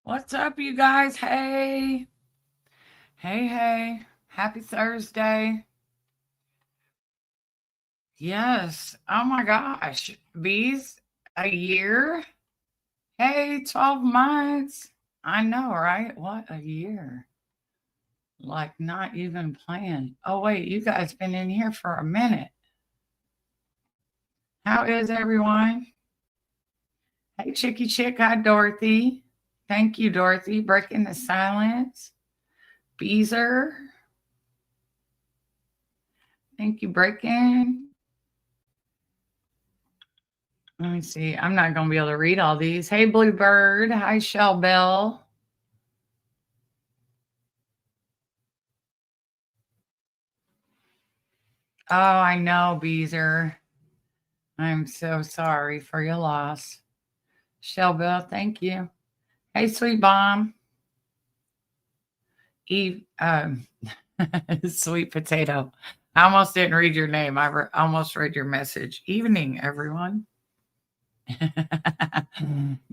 What's up, you guys? Hey. Hey. Happy Thursday. Yes. Oh my gosh. Bees, a year? Hey, 12 months. I know, right? What a year. Like, not even planned. Oh, wait, you guys been in here for a minute. How is everyone? Hey, Chicky Chick. Hi, Dorothy. Thank you, Dorothy. Breaking the silence. Beezer. Thank you, Breaking. Let me see. I'm not going to be able to read all these. Hey, Bluebird. Hi, Shell Bell. Oh, I know, Beezer. I'm so sorry for your loss. Shell Bell, thank you. Hey, Sweet Bomb. Eve, Sweet Potato. I almost didn't read your name. I almost read your message. Evening, everyone.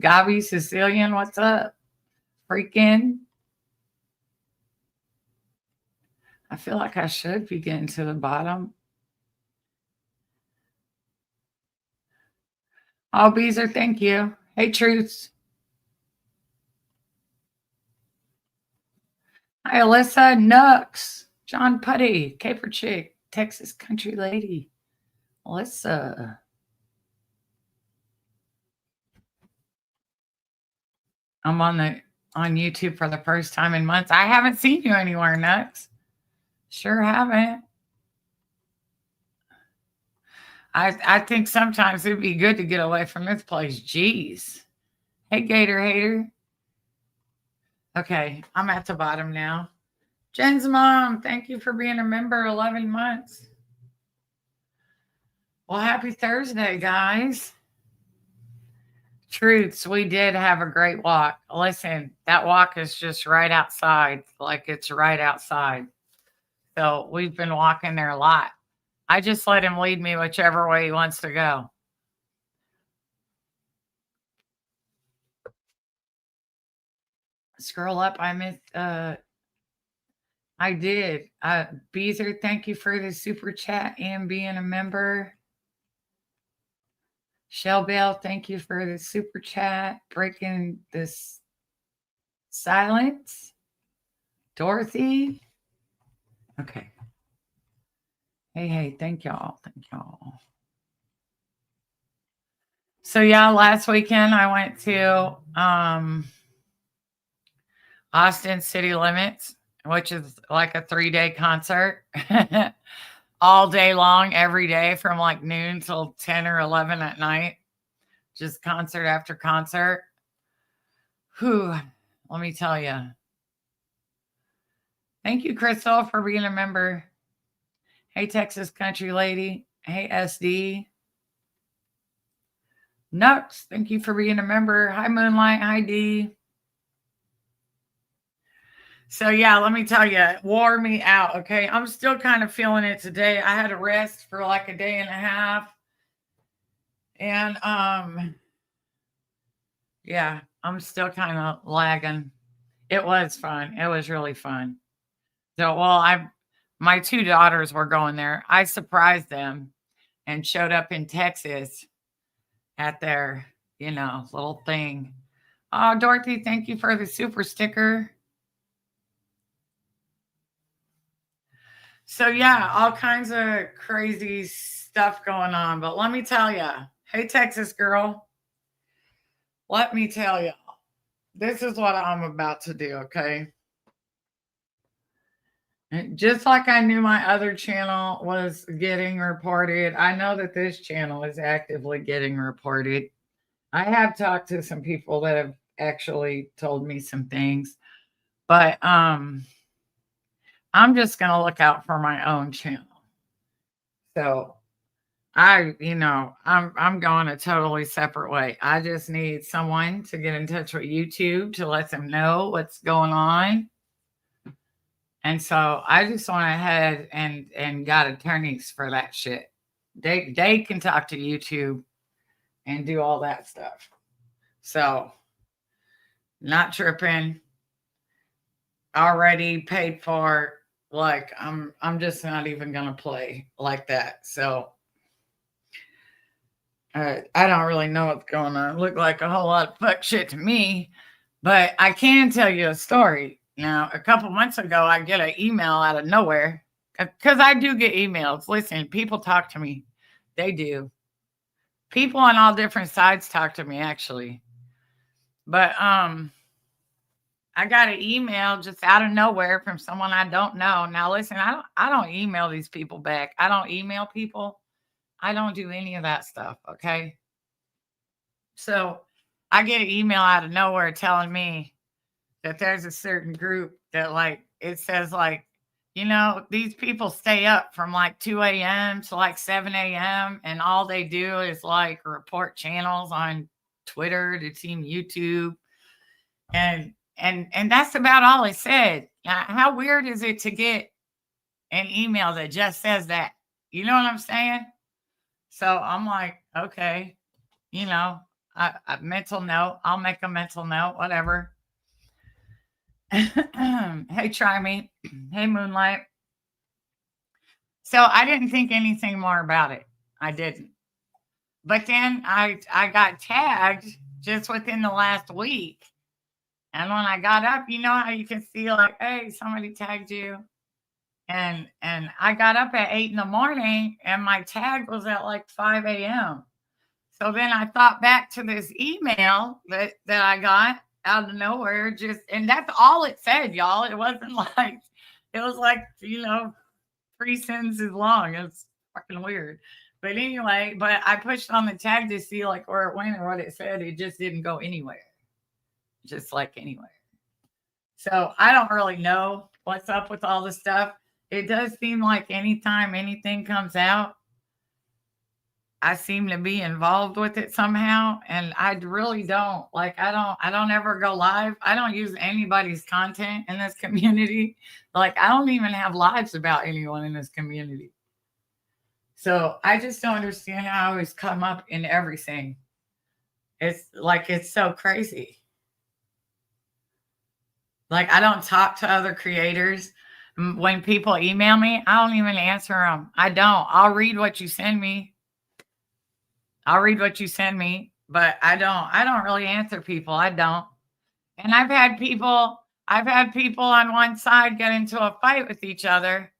Gabi Sicilian, what's up? Freaking. I feel like I should be getting to the bottom. Oh, Beezer, thank you. Hey, Truths. Hi, Alyssa. Nux. John Putty. Caper Chick. Texas Country Lady. Alyssa. I'm on YouTube for the first time in months. I haven't seen you anywhere, Nux. Sure haven't. I think sometimes it'd be good to get away from this place. Jeez. Hey, Gator Hater. Okay, I'm at the bottom now. Jen's mom, thank you for being a member 11 months. Well, happy Thursday, guys. Truths, we did have a great walk. Listen, that walk is just right outside, like it's right outside. So we've been walking there a lot. I just let him lead me whichever way he wants to go. Scroll up. I did. Beezer, thank you for the super chat and being a member. Shell Bell, thank you for the super chat. Breaking this silence. Dorothy. Okay. Hey, thank y'all. Thank y'all. So yeah, last weekend I went to Austin City Limits, which is like a 3-day concert. All day long, every day from like noon till 10 or 11 at night. Just concert after concert. Whew, let me tell you. Thank you, Crystal, for being a member. Hey, Texas Country Lady. Hey, SD. Nux, thank you for being a member. Hi, Moonlight. Hi, D. So, yeah, let me tell you, it wore me out. Okay. I'm still kind of feeling it today. I had to rest for like a day and a half. And, yeah, I'm still kind of lagging. It was fun. It was really fun. So, my 2 daughters were going there. I surprised them and showed up in Texas at their, little thing. Oh, Dorothy, thank you for the super sticker. So yeah, all kinds of crazy stuff going on. But let me tell you, hey, Texas girl, let me tell you, this is what I'm about to do, okay? Just like I knew my other channel was getting reported, I know that this channel is actively getting reported. I have talked to some people that have actually told me some things, but I'm just going to look out for my own channel. So I'm going a totally separate way. I just need someone to get in touch with YouTube to let them know what's going on. And so I just went ahead and got attorneys for that shit. They can talk to YouTube and do all that stuff. So Not tripping. Already paid for. Like I'm just not even gonna play like that. So I don't really know what's going on. It looked like a whole lot of fuck shit to me, but I can tell you a story. Now, a couple months ago, I get an email out of nowhere because I do get emails. Listen, people talk to me. They do. People on all different sides talk to me actually. But I got an email just out of nowhere from someone I don't know. Now listen, I don't email these people back. I don't email people. I don't do any of that stuff, okay? So I get an email out of nowhere telling me that there's a certain group that like it says like, these people stay up from like 2 a.m. to like 7 a.m. and all they do is like report channels on Twitter, to team YouTube, and that's about all it said. Now, how weird is it to get an email that just says that? You know what I'm saying? So I'm like, okay, you know, mental note. I'll make a mental note, whatever. Hey, try me. Hey, Moonlight. So I didn't think anything more about it. I didn't. But then I got tagged just within the last week. And when I got up, you know how you can see like, hey, somebody tagged you. And I got up at 8 in the morning and my tag was at like 5 a.m. So then I thought back to this email that I got out of nowhere, just and that's all it said, y'all. It wasn't like it was like, 3 sentences long. It's fucking weird. But anyway, but I pushed on the tag to see like where it went or what it said. It just didn't go anywhere. Just like anywhere. So I don't really know what's up with all this stuff. It does seem like anytime anything comes out, I seem to be involved with it somehow, and I really don't like. I don't ever go live. I don't use anybody's content in this community. Like I don't even have lives about anyone in this community. So I just don't understand how I always come up in everything. It's like it's so crazy. Like I don't talk to other creators. When people email me, I don't even answer them. I don't. I'll read what you send me. I'll read what you send me, but I don't really answer people. I don't. And I've had people on one side get into a fight with each other,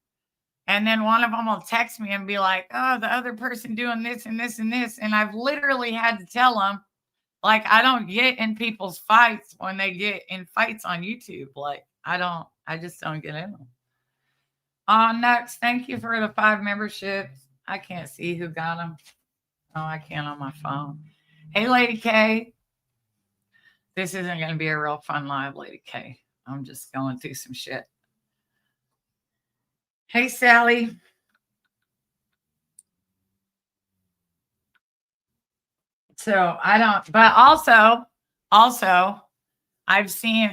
and then one of them will text me and be like, "Oh, the other person doing this and this and this." And I've literally had to tell them, like, I don't get in people's fights when they get in fights on YouTube. Like, I just don't get in them. Next, thank you for the 5 memberships. I can't see who got them. Oh, I can't on my phone. Hey, Lady K. This isn't going to be a real fun live, Lady K. I'm just going through some shit. Hey, Sally. So I don't, but also, I've seen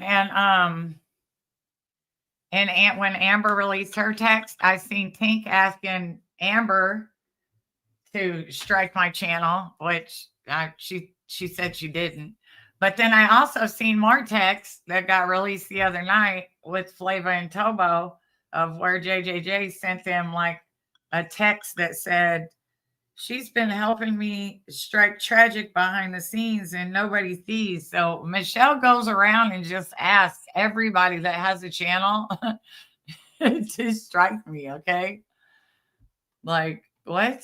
and when Amber released her text, I seen Tink asking Amber to strike my channel, which she said she didn't. But then I also seen more texts that got released the other night with Flava and Tobo of where JJJ sent them like a text that said, she's been helping me strike tragic behind the scenes and nobody sees. So Michelle goes around and just asks everybody that has a channel to strike me, okay? Like, what?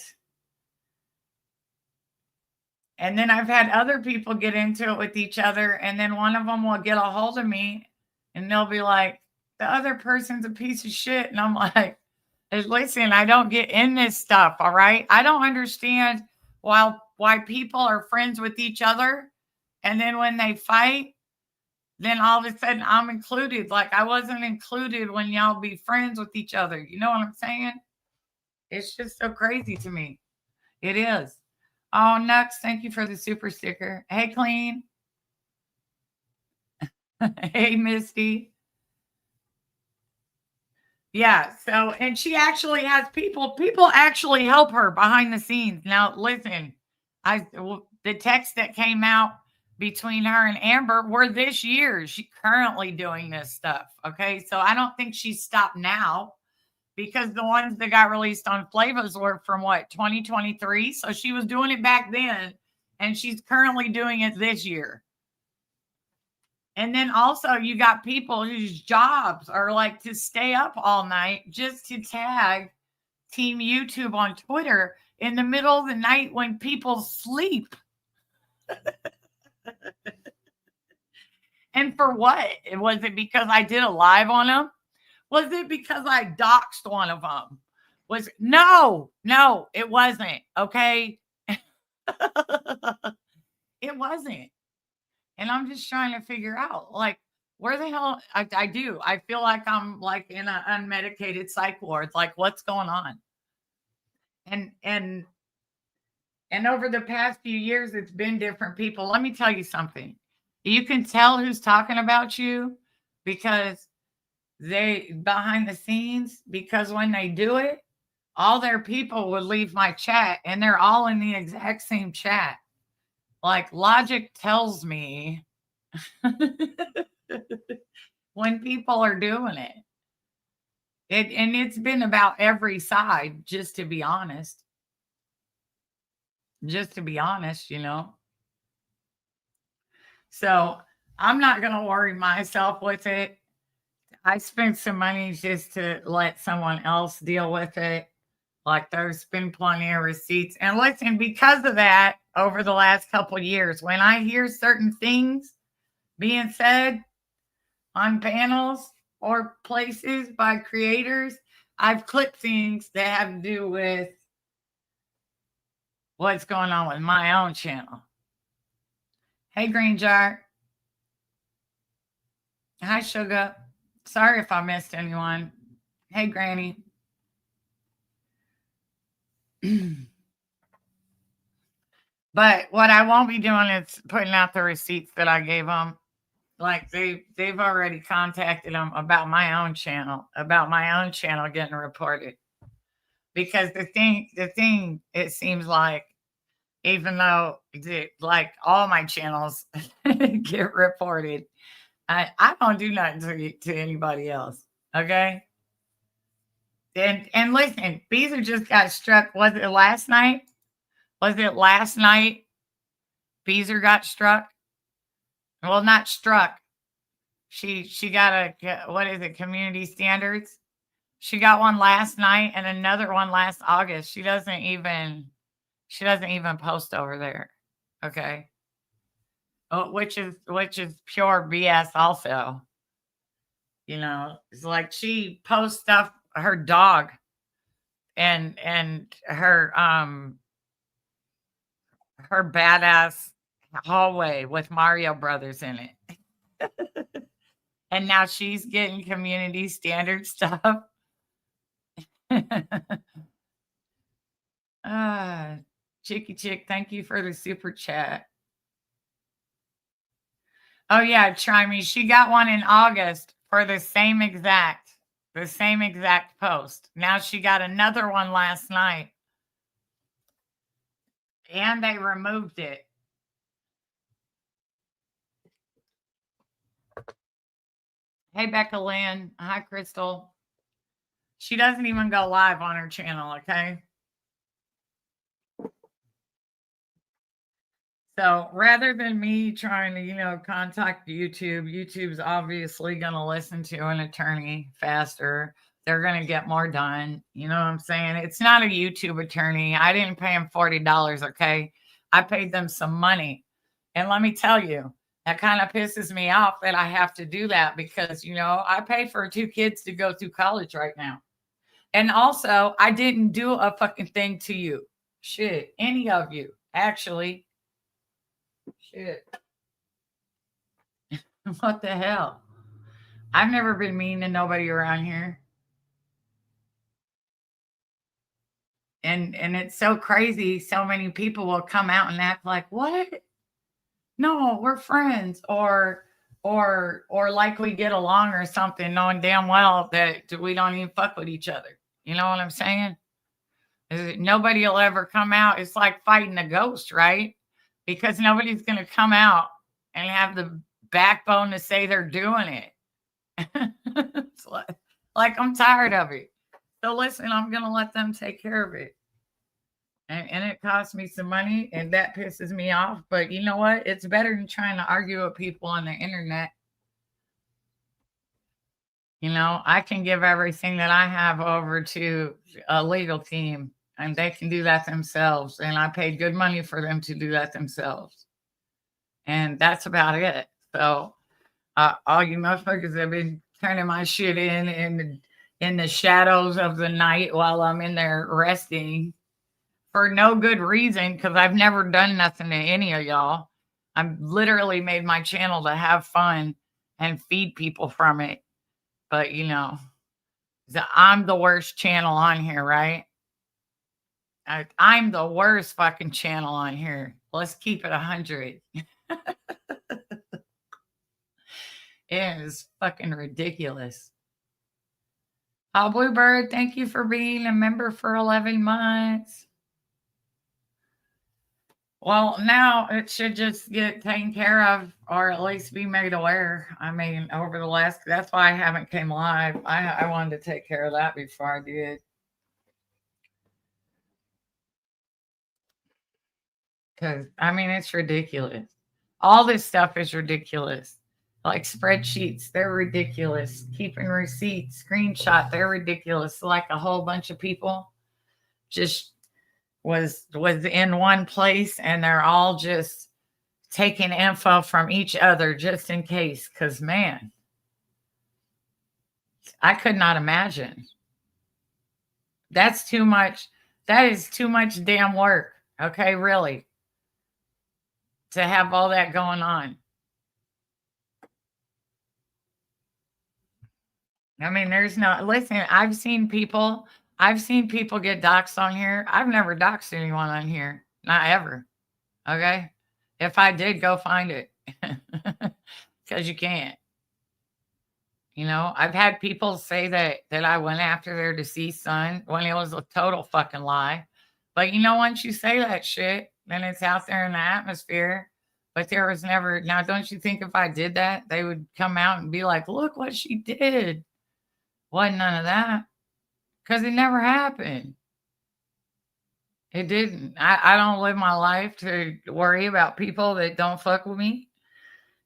And then I've had other people get into it with each other, and then one of them will get a hold of me and they'll be like, the other person's a piece of shit. And I'm like, listen, I don't get in this stuff, all right? I don't understand why people are friends with each other, and then when they fight, then all of a sudden I'm included. Like I wasn't included when y'all be friends with each other. You know what I'm saying? It's just so crazy to me. It is. Oh, Nux, thank you for the super sticker. Hey, Clean. Hey, Misty. Yeah. So, and she actually has people actually help her behind the scenes. Now, listen, the text that came out between her and Amber were this year. She's currently doing this stuff. Okay. So I don't think she stopped now because the ones that got released on Flavas were from what, 2023? So she was doing it back then and she's currently doing it this year. And then also you got people whose jobs are like to stay up all night just to tag Team YouTube on Twitter in the middle of the night when people sleep. And for what? Was it because I did a live on them? Was it because I doxed one of them? No, it wasn't. Okay. It wasn't. And I'm just trying to figure out, like, where the hell I do. I feel like I'm like in an unmedicated psych ward. Like, what's going on? And over the past few years, it's been different people. Let me tell you something. You can tell who's talking about you because they behind the scenes, because when they do it, all their people would leave my chat and they're all in the exact same chat. Like, logic tells me when people are doing it. And it's been about every side, just to be honest. Just to be honest, you know. So I'm not going to worry myself with it. I spent some money just to let someone else deal with it. Like, there's been plenty of receipts. And listen, because of that, over the last couple of years, when I hear certain things being said on panels or places by creators, I've clipped things that have to do with what's going on with my own channel. Hey, Green Jar. Hi, Sugar. Sorry if I missed anyone. Hey, Granny. But what I won't be doing is putting out the receipts that I gave them. Like, they've already contacted them about my own channel getting reported. Because the thing, it seems like, even though like all my channels get reported, I don't do nothing to anybody else. Okay. And listen, Beezer just got struck. Was it last night? Beezer got struck? Well, not struck. She got what is it? Community standards. She got one last night and another one last August. She doesn't even post over there. Okay. Oh, which is pure BS also. You know, it's like she posts stuff, her dog and her badass hallway with Mario Brothers in it. And now she's getting community standard stuff. Chicky Chick, thank you for the super chat. Oh yeah, try me. She got one in August for the same exact post. Now she got another one last night. And they removed it. Hey, Becca Lynn. Hi, Crystal. She doesn't even go live on her channel, okay? So rather than me trying to, contact YouTube's obviously going to listen to an attorney faster. They're going to get more done. You know what I'm saying? It's not a YouTube attorney. I didn't pay him $40, okay? I paid them some money. And let me tell you, that kind of pisses me off that I have to do that because, I pay for 2 kids to go through college right now. And also, I didn't do a fucking thing to you. Shit, any of you, actually. Shit. What the hell? I've never been mean to nobody around here. And it's so crazy. So many people will come out and act like, what? No, we're friends. Or like we get along or something, knowing damn well that we don't even fuck with each other. You know what I'm saying? Nobody will ever come out. It's like fighting a ghost, right? Because nobody's going to come out and have the backbone to say they're doing it. It's like I'm tired of it. So listen, I'm gonna let them take care of it. And it costs me some money and that pisses me off. But you know what? It's better than trying to argue with people on the internet. I can give everything that I have over to a legal team and they can do that themselves. And I paid good money for them to do that themselves. And that's about it. So all you motherfuckers have been turning my shit in the shadows of the night while I'm in there resting for no good reason because I've never done nothing to any of y'all. I've literally made my channel to have fun and feed people from it. But I'm the worst channel on here, right? I'm the worst fucking channel on here. Let's keep it 100. It is fucking ridiculous. Oh, Bluebird, thank you for being a member for 11 months. Well, now it should just get taken care of or at least be made aware. I mean, over the last, that's why I haven't came live. I wanted to take care of that before I did. Because, I mean, it's ridiculous. All this stuff is ridiculous. Like spreadsheets, they're ridiculous. Keeping receipts, screenshot, they're ridiculous. Like a whole bunch of people just was in one place and they're all just taking info from each other just in case. Because, man, I could not imagine. That's too much. That is too much damn work. Okay, really. To have all that going on. I mean, there's no listen, I've seen people get doxxed on here. I've never doxed anyone on here. Not ever. Okay? If I did, go find it. Because you can't. I've had people say that I went after their deceased son when it was a total fucking lie. But once you say that shit, then it's out there in the atmosphere. But there was never now, don't you think if I did that, they would come out and be like, look what she did? Wasn't none of that. Because it never happened. It didn't. I don't live my life to worry about people that don't fuck with me.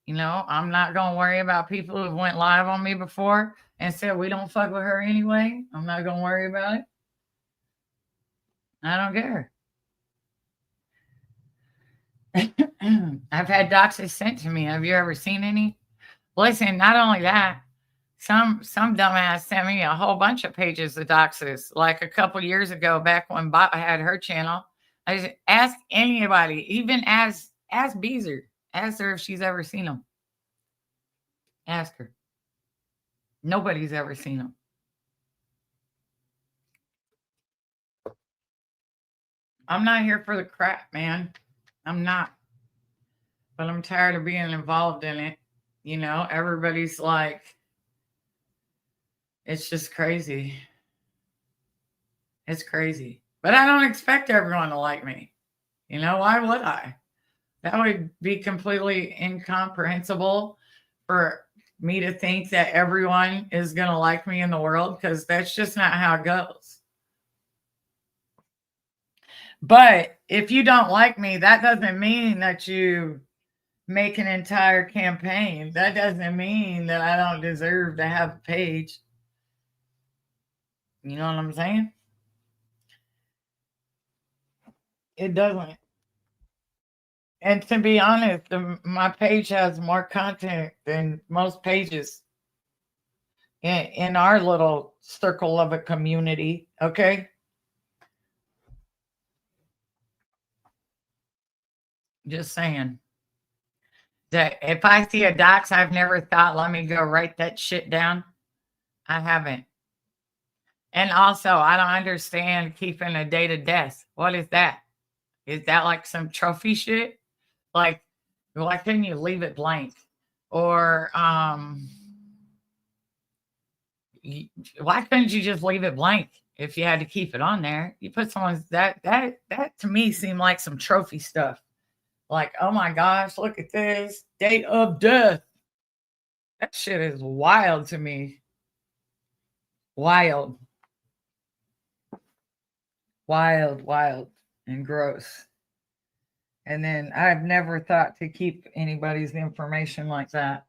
I'm not going to worry about people who went live on me before and said we don't fuck with her anyway. I'm not going to worry about it. I don't care. I've had doxes sent to me. Have you ever seen any? Listen, not only that, some dumbass sent me a whole bunch of pages of doxes. Like a couple years ago, back when Bot had her channel, I just asked anybody, even ask Beezer, ask her if she's ever seen them. Ask her. Nobody's ever seen them. I'm not here for the crap, man. I'm not. But I'm tired of being involved in it. Everybody's like, it's just crazy. It's crazy. But I don't expect everyone to like me. Why would I? That would be completely incomprehensible for me to think that everyone is going to like me in the world because that's just not how it goes. But if you don't like me, that doesn't mean that you make an entire campaign. That doesn't mean that I don't deserve to have a page. You know what I'm saying? It doesn't. And to be honest, my page has more content than most pages in our little circle of a community. Okay. Just saying that if I see a dox, I've never thought, let me go write that shit down. I haven't. And also, I don't understand keeping a date of death. What is that? Is that like some trophy shit? Like, why couldn't you leave it blank? Or why couldn't you just leave it blank if you had to keep it on there? You put someone's that to me seemed like some trophy stuff. Like, oh my gosh, look at this date of death. That shit is wild to me. Wild, wild, wild, and gross. And then I've never thought to keep anybody's information like that.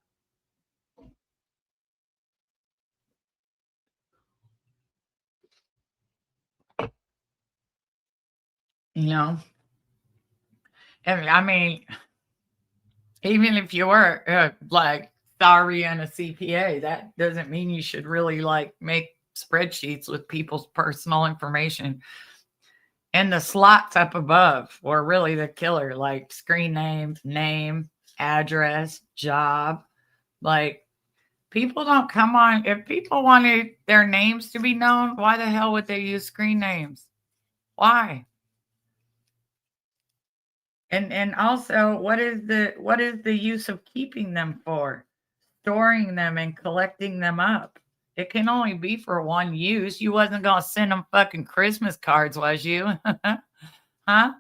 You know, and I mean, even if you were like sorry and a CPA, that doesn't mean you should really like make spreadsheets with people's personal information. And the slots up above were really the killer, like screen name, address, job. Like people don't come on. If people wanted their names to be known, why the hell would they use screen names? Why? And also, what is the use of keeping them for? Storing them and collecting them up. It can only be for one use. You wasn't gonna send them fucking Christmas cards, was you? Huh?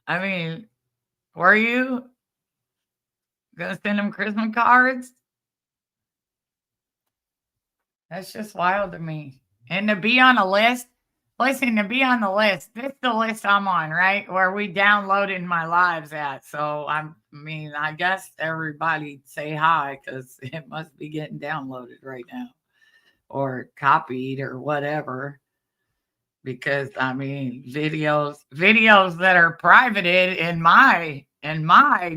I mean, were you gonna send them Christmas cards? That's just wild to me. And to be on a list, listen, to be on the list, this is the list I'm on, right? Where we downloaded my lives at. So I mean, I guess everybody say hi because it must be getting downloaded right now or copied or whatever. Because I mean, videos that are privated in my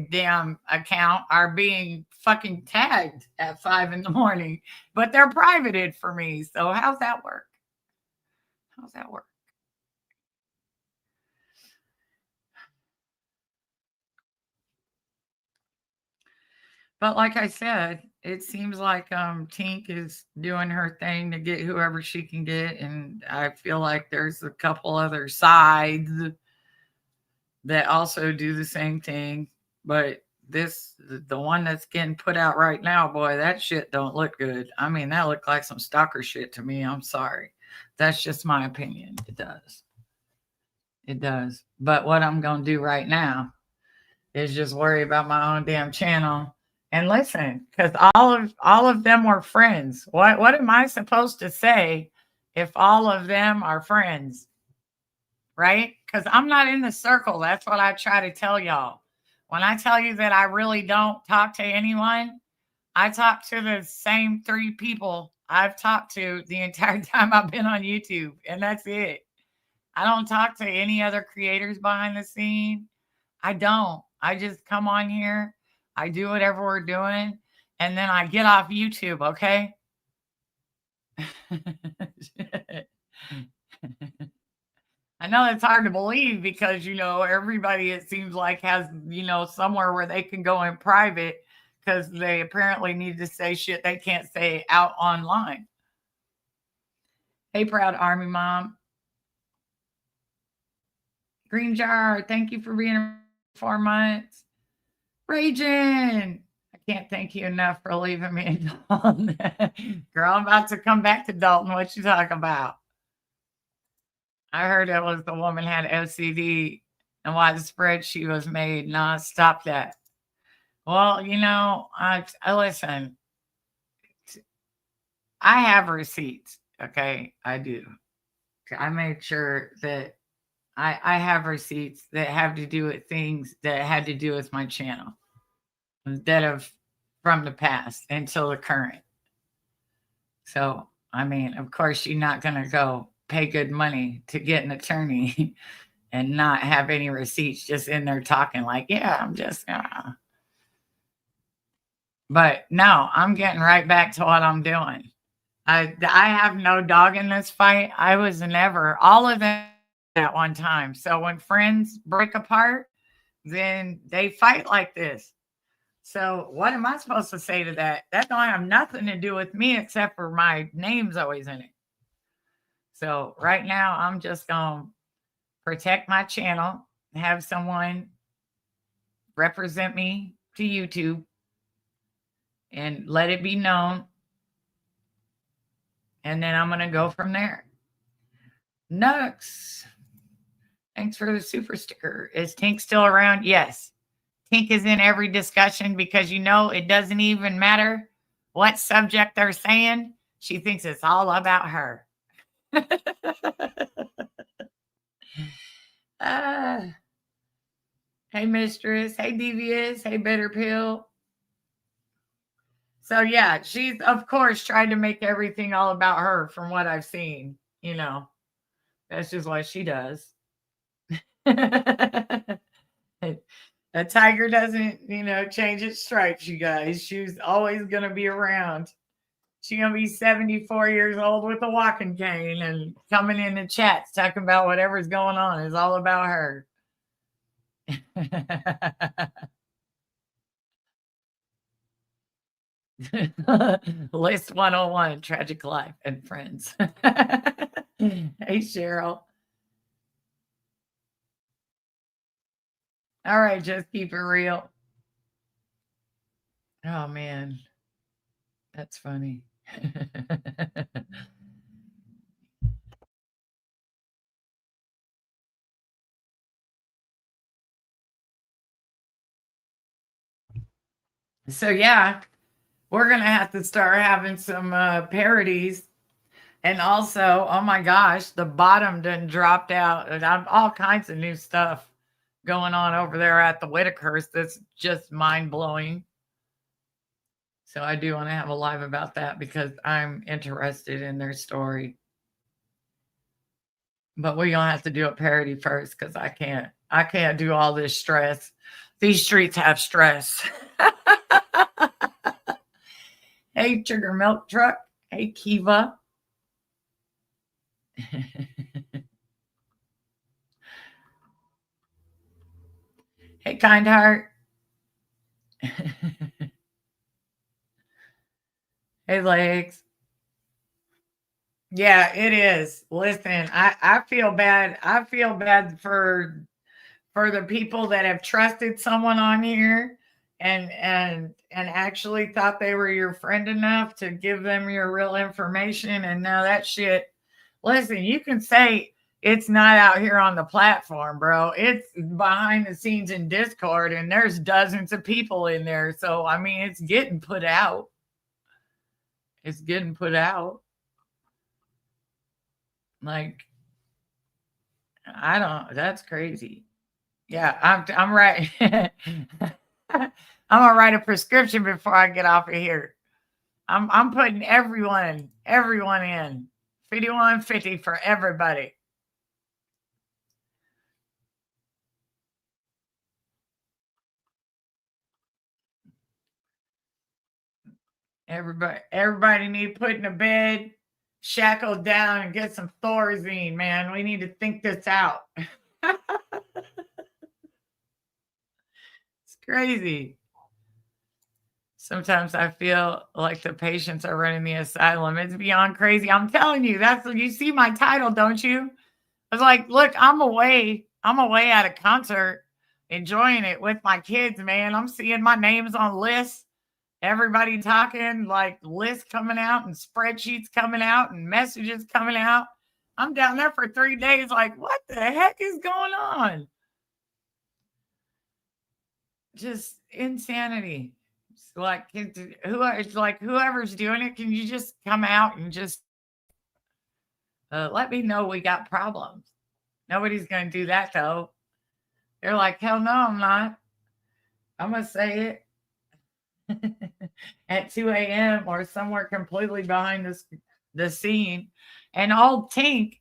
damn account are being fucking tagged at 5 in the morning, but they're privated for me. So how's that work? How's that work? But like I said, it seems like Tink is doing her thing to get whoever she can get, and I feel like there's a couple other sides that also do the same thing. But the one that's getting put out right now, boy, that shit don't look good. I mean, that looked like some stalker shit to me. I'm sorry. That's just my opinion. It does. It does. But what I'm gonna do right now is just worry about my own damn channel and listen, because all of them were friends. What am I supposed to say if all of them are friends? Right? Because I'm not in the circle. That's what I try to tell y'all. When I tell you that I really don't talk to anyone, I talk to the same three people I've talked to the entire time I've been on YouTube, and that's it. I don't talk to any other creators behind the scene. I don't. I just come on here, I do whatever we're doing, and then I get off YouTube, okay? I know it's hard to believe because, everybody it seems like has, somewhere where they can go in private because they apparently need to say shit they can't say out online. Hey, proud Army mom. Green Jar, thank you for being 4 months. Raging. I can't thank you enough for leaving me in Dalton. Girl, I'm about to come back to Dalton. What you talking about? I heard it was the woman had OCD and widespread she was made. Nah, stop that. Well, I listen. I have receipts. Okay, I do. I made sure that I have receipts that have to do with things that had to do with my channel instead of from the past until the current. So, I mean, of course, you're not going to go pay good money to get an attorney and not have any receipts just in there talking like, yeah, I'm just, but no, I'm getting right back to what I'm doing. I have no dog in this fight. I was never all of them at one time. So when friends break apart, then they fight like this. So what am I supposed to say to that? That don't have nothing to do with me except for my name's always in it. So right now I'm just gonna protect my channel, have someone represent me to YouTube and let it be known. And then I'm gonna go from there. Nux. Thanks for the super sticker. Is Tink still around? Yes. Tink is in every discussion because it doesn't even matter what subject they're saying. She thinks it's all about her. Ah, hey, Mistress. Hey, Devious. Hey, Bitter Pill. So, yeah, she's, of course, tried to make everything all about her from what I've seen. That's just what she does. A tiger doesn't, change its stripes, you guys. She's always going to be around. She's going to be 74 years old with a walking cane and coming in the chats talking about whatever's going on is all about her. List 101 Tragic Life and Friends. Hey, Cheryl. All right, just keep it real. Oh, man. That's funny. So, yeah, we're going to have to start having some parodies. And also, oh my gosh, the bottom done dropped out. And I've all kinds of new stuff going on over there at the Whitakers that's just mind blowing. So I do want to have a live about that because I'm interested in their story. But we're gonna have to do a parody first because I can't do all this stress. These streets have stress. Hey, Sugar Milk Truck. Hey, Kiva. Hey, Kind Heart. Hey, Legs. Yeah, it is. Listen, I feel bad. I feel bad for the people that have trusted someone on here and actually thought they were your friend enough to give them your real information, and now that shit. Listen, you can say it's not out here on the platform, bro. It's behind the scenes in Discord, and there's dozens of people in there. So I mean, it's getting put out. It's getting put out. Like, I don't. That's crazy. Yeah, I'm right. I'm gonna write a prescription before I get off of here. I'm putting everyone in 5150 for everybody. Everybody need put in a bed, shackled down, and get some Thorazine, man. We need to think this out. It's crazy. Sometimes I feel like the patients are running the asylum. It's beyond crazy. I'm telling you, that's what you see my title, don't you? I was like, look, I'm away. I'm away at a concert, enjoying it with my kids, man. I'm seeing my names on lists, everybody talking, like lists coming out and spreadsheets coming out and messages coming out. I'm down there for 3 days, like, what the heck is going on? Just insanity. It's like, it's like whoever's doing it, can you just come out and just let me know we got problems? Nobody's going to do that though. They're like, hell no, I'm not. I'm going to say it at 2 a.m. or somewhere completely behind the scene. And old Tink,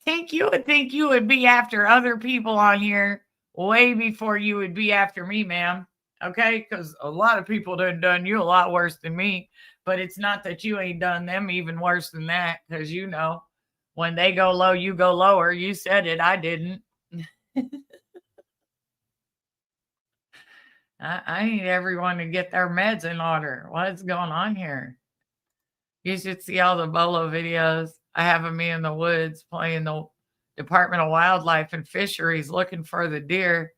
you would think you would be after other people on here way before you would be after me, ma'am. Okay? Because a lot of people done you a lot worse than me. But it's not that you ain't done them even worse than that. Because when they go low, you go lower. You said it, I didn't. I need everyone to get their meds in order. What's going on here? You should see all the Bolo videos. I have of me in the woods playing the Department of Wildlife and Fisheries looking for the deer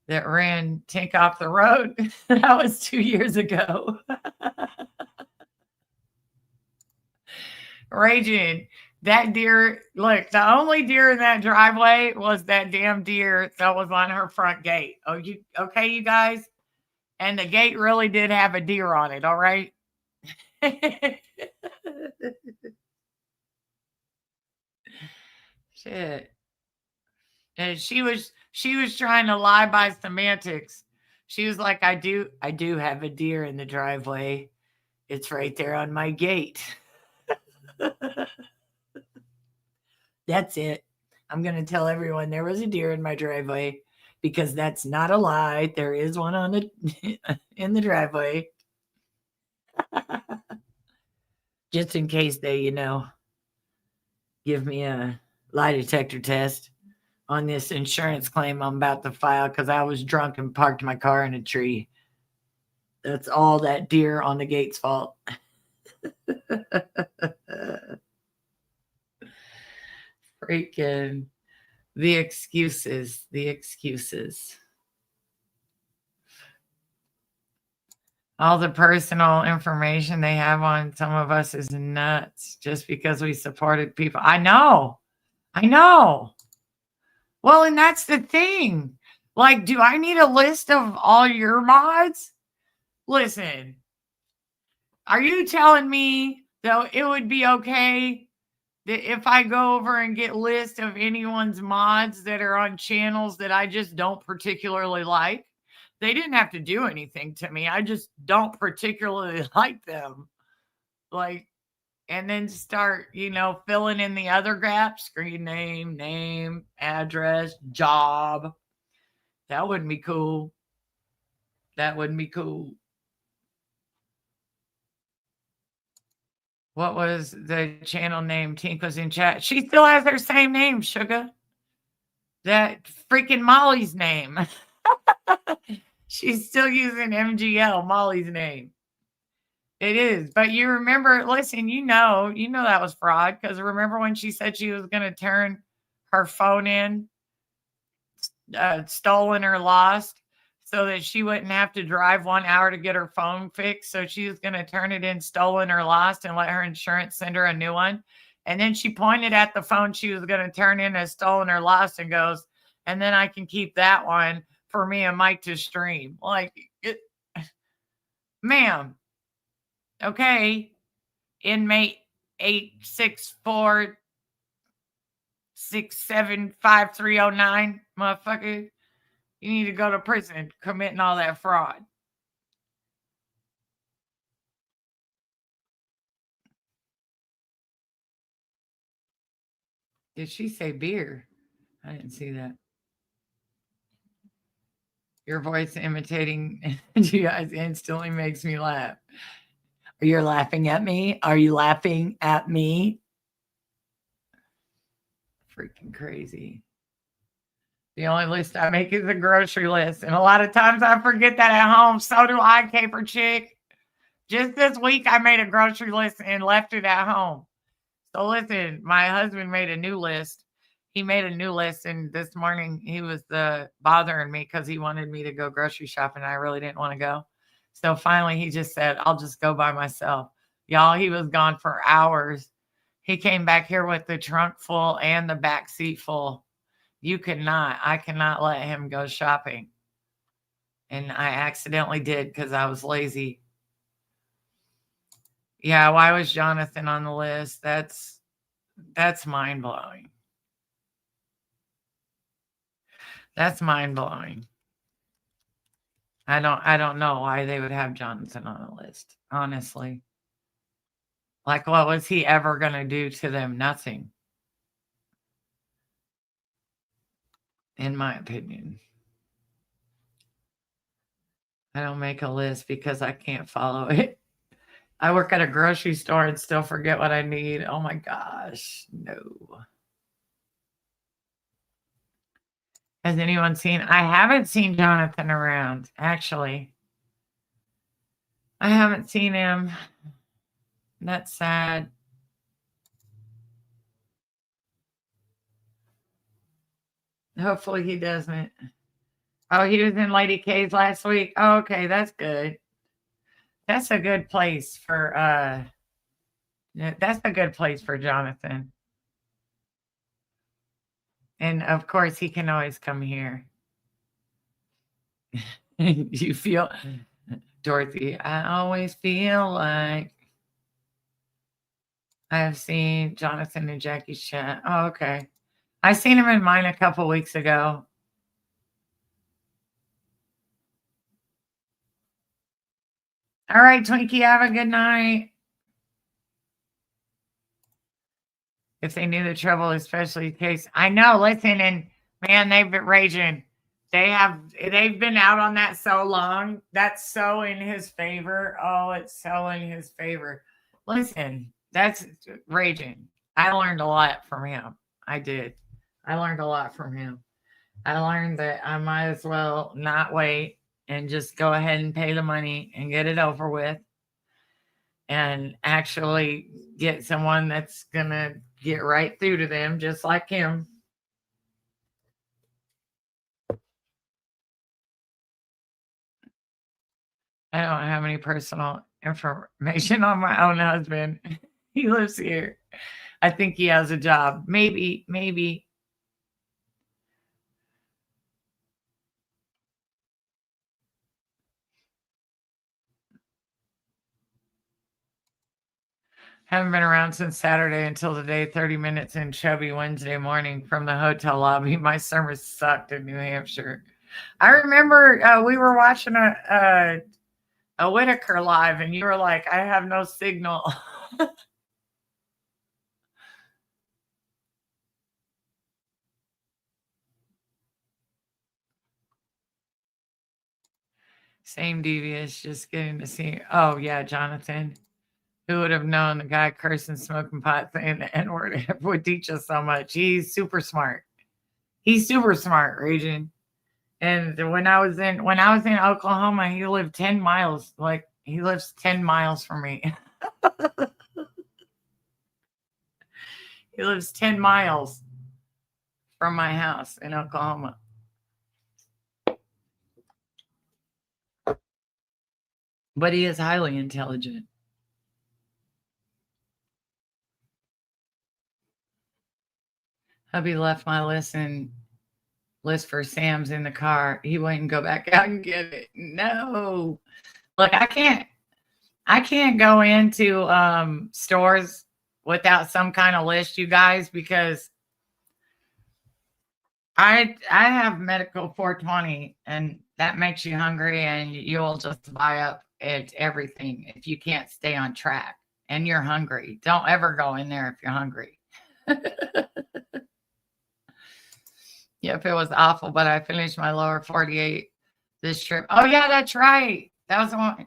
that ran Tink off the road. That was 2 years ago. Raging. That deer, look, the only deer in that driveway was that damn deer that was on her front gate. Oh, you okay, you guys? And the gate really did have a deer on it, all right? Shit. And she was trying to lie by semantics. She was like, I do have a deer in the driveway. It's right there on my gate. That's it. I'm going to tell everyone there was a deer in my driveway because that's not a lie. There is one on the in the driveway. Just in case they, give me a lie detector test on this insurance claim I'm about to file because I was drunk and parked my car in a tree. That's all that deer on the gate's fault. Freaking the excuses, the excuses. All the personal information they have on some of us is nuts just because we supported people. I know. I know. Well, and that's the thing. Like, do I need a list of all your mods? Listen, are you telling me though it would be okay that if I go over and get list of anyone's mods that are on channels that I just don't particularly like? They didn't have to do anything to me. I just don't particularly like them. Like, and then start, filling in the other gaps, screen name, address, job. That wouldn't be cool. That wouldn't be cool. What was the channel name? Tink was in chat. She still has her same name, Sugar. That freaking Molly's name. She's still using MGL, Molly's name. It is. But you remember, listen, that was fraud because remember when she said she was going to turn her phone in, stolen or lost, so that she wouldn't have to drive 1 hour to get her phone fixed. So she was going to turn it in stolen or lost and let her insurance send her a new one. And then she pointed at the phone she was going to turn in as stolen or lost and goes, and then I can keep that one for me and Mike to stream. Like, ma'am, okay, inmate 864675309, motherfucker. You need to go to prison committing all that fraud. Did she say beer? I didn't see that. Your voice imitating you guys instantly makes me laugh. You're laughing at me? Are you laughing at me? Freaking crazy. The only list I make is a grocery list. And a lot of times I forget that at home. So do I, Caper Chick. Just this week, I made a grocery list and left it at home. So listen, my husband made a new list. He made a new list, and this morning he was bothering me because he wanted me to go grocery shopping. And I really didn't want to go. So finally, he just said, I'll just go by myself. Y'all, he was gone for hours. He came back here with the trunk full and the back seat full. I cannot let him go shopping. And I accidentally did because I was lazy. Yeah, why was Jonathan on the list? That's mind blowing. That's mind blowing. I don't know why they would have Jonathan on the list, honestly. Like, what was he ever going to do to them? Nothing, in my opinion. I don't make a list because I can't follow it. I work at a grocery store and still forget what I need. Oh my gosh, no. Has anyone seen? I haven't seen Jonathan around, actually. I haven't seen him. That's sad. Hopefully he doesn't. Oh, he was in Lady K's last week. Oh, okay, that's good. That's a good place for that's a good place for Jonathan. And of course, he can always come here. You feel, Dorothy, I always feel like I have seen Jonathan and Jackie's chat. Oh, okay. I seen him in mine a couple weeks ago. All right, Twinkie, have a good night. If they knew the trouble, especially case. I know, listen, and man, they've been raging. They've been out on that so long. That's so in his favor. Oh, it's so in his favor. Listen, that's raging. I learned a lot from him. I did. I learned a lot from him. I learned that I might as well not wait and just go ahead and pay the money and get it over with and actually get someone that's going to get right through to them, just like him. I don't have any personal information on my own husband. He lives here. I think he has a job. Maybe, maybe. Haven't been around since Saturday until today, 30 minutes in chubby Wednesday morning from the hotel lobby. My summer sucked in New Hampshire. I remember we were watching a Whitaker live, and you were like, I have no signal. Same devious, just getting to see. Oh, yeah, Jonathan. Who would have known the guy cursing, smoking pot, saying the N word would teach us so much? He's super smart. He's super smart, Raging. And when I was in Oklahoma, he lived 10 miles. Like he lives 10 miles from me. He lives 10 miles from my house in Oklahoma. But he is highly intelligent. Hubby left my list for Sam's in the car. He wouldn't go back out and get it. No. Look, I can't go into stores without some kind of list, you guys, because I have medical 420, and that makes you hungry, and you'll just buy up at everything if you can't stay on track and you're hungry. Don't ever go in there if you're hungry. Yep, it was awful, but I finished my lower 48 this trip. Oh yeah, that's right. That was the one.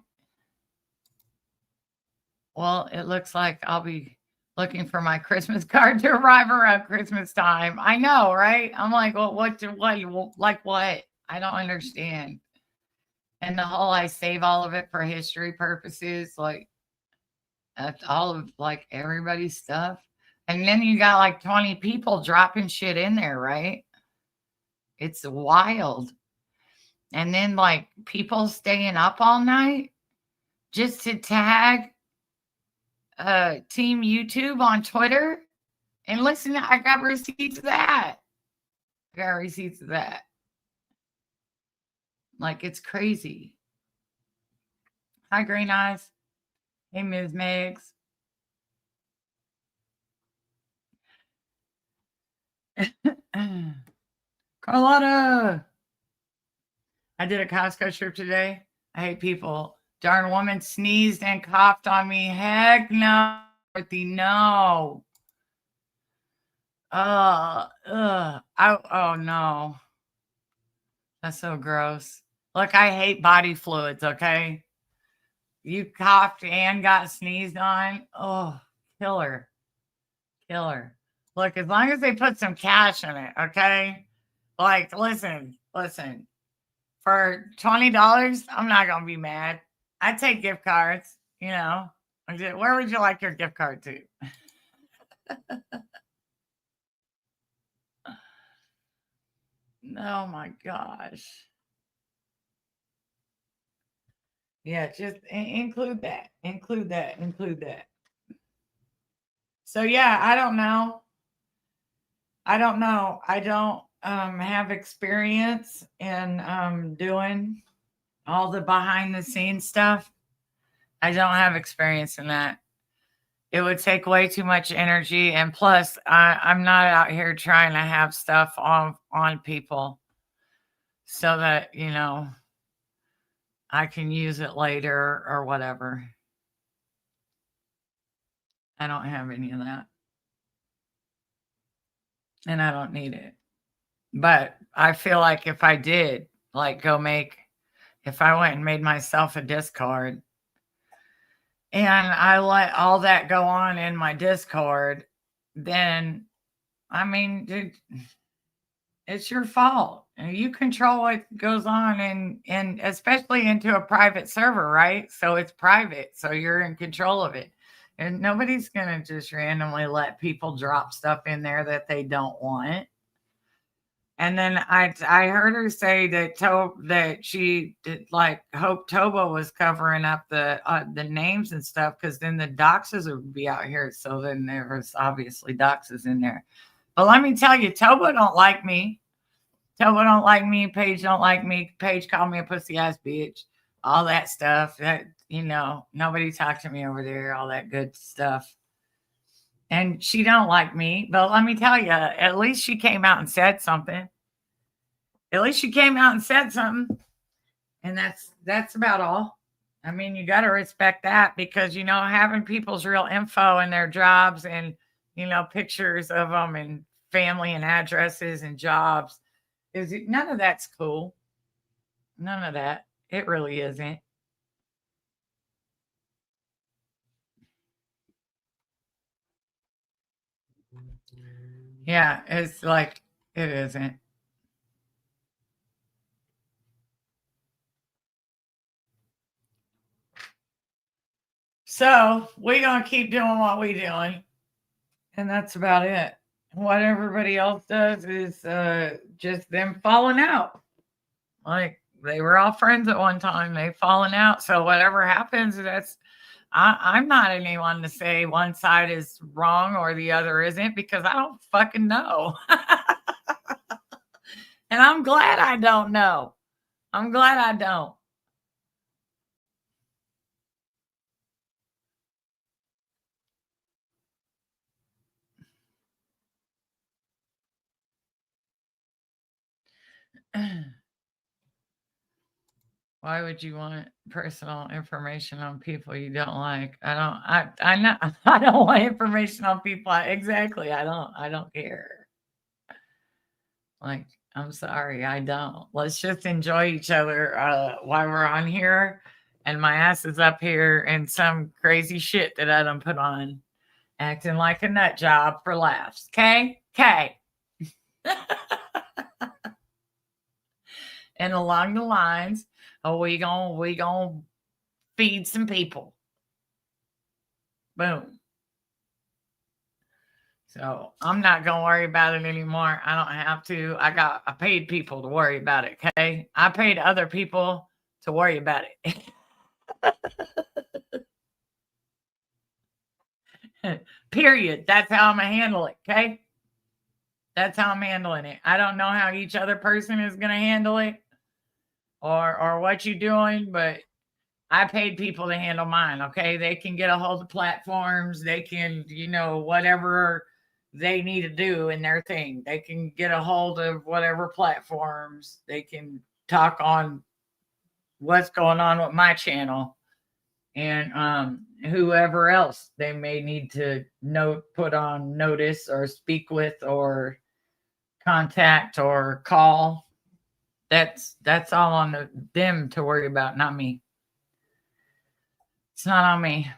Well, it looks like I'll be looking for my Christmas card to arrive around Christmas time. I know, right? I'm like, well, like what? I don't understand. And the whole I save all of it for history purposes, like that's all of like everybody's stuff. And then you got like 20 people dropping shit in there, right? It's wild. And then like people staying up all night just to tag Team YouTube on Twitter. And listen, I got receipts of that. I got receipts of that. Like it's crazy. Hi, Green Eyes. Hey, Ms. Megs. Carlotta. I did a Costco trip today. I hate people. Darn woman sneezed and coughed on me. Heck no, Dorothy, no. Oh no. That's so gross. Look, I hate body fluids, okay? You coughed and got sneezed on. Oh, killer. Killer. Look, as long as they put some cash in it, okay? Like, listen. For $20, I'm not gonna be mad. I take gift cards, you know. Where would you like your gift card to? Oh my gosh. Yeah, just include that. Include that. Include that. So yeah, I don't know. I don't know. I don't have experience in doing all the behind the scenes stuff. I don't have experience in that. It would take way too much energy, and plus, I'm not out here trying to have stuff on people so that I can use it later or whatever. I don't have any of that, and I don't need it. But I feel like if I did, like, if I went and made myself a discard and I let all that go on in my Discord, then I mean, dude, it's your fault. You control what goes on and especially into a private server, right? So it's private, so you're in control of it. And nobody's gonna just randomly let people drop stuff in there that they don't want. And then I heard her say that she did, like, Hope Toba was covering up the names and stuff because then the doxes would be out here. So then there was obviously doxes in there. But let me tell you, Toba don't like me. Toba don't like me. Paige don't like me. Paige called me a pussy ass bitch. All that stuff. That nobody talked to me over there. All that good stuff. And she don't like me. But let me tell you, at least she came out and said something. At least she came out and said something, and that's about all. I mean, you got to respect that because having people's real info and their jobs and pictures of them and family and addresses and jobs is none of that's cool. None of that. It really isn't. Yeah, it's like it isn't. So we're gonna keep doing what we're doing, and that's about it. What everybody else does is just them falling out. Like, they were all friends at one time, they've fallen out. So whatever happens, I'm not anyone to say one side is wrong or the other isn't because I don't fucking know. And I'm glad I don't know. I'm glad I don't. Why would you want personal information on people you don't like? I know I don't want information on people. Exactly. I don't care. Like, I'm sorry, I don't. Let's just enjoy each other while we're on here and my ass is up here and some crazy shit that I don't put on, acting like a nut job for laughs. Okay? Okay. And along the lines, we gonna feed some people. Boom. So I'm not gonna worry about it anymore. I don't have to. I paid people to worry about it. Okay. I paid other people to worry about it. Period. That's how I'm gonna handle it. Okay. That's how I'm handling it. I don't know how each other person is gonna handle it or what you're doing, but I paid people to handle mine. Okay. They can get a hold of platforms. They can, whatever they need to do in their thing. They can get a hold of whatever platforms. They can talk on what's going on with my channel and whoever else they may need to put on notice or speak with or contact or call. That's all on them to worry about, not me. It's not on me.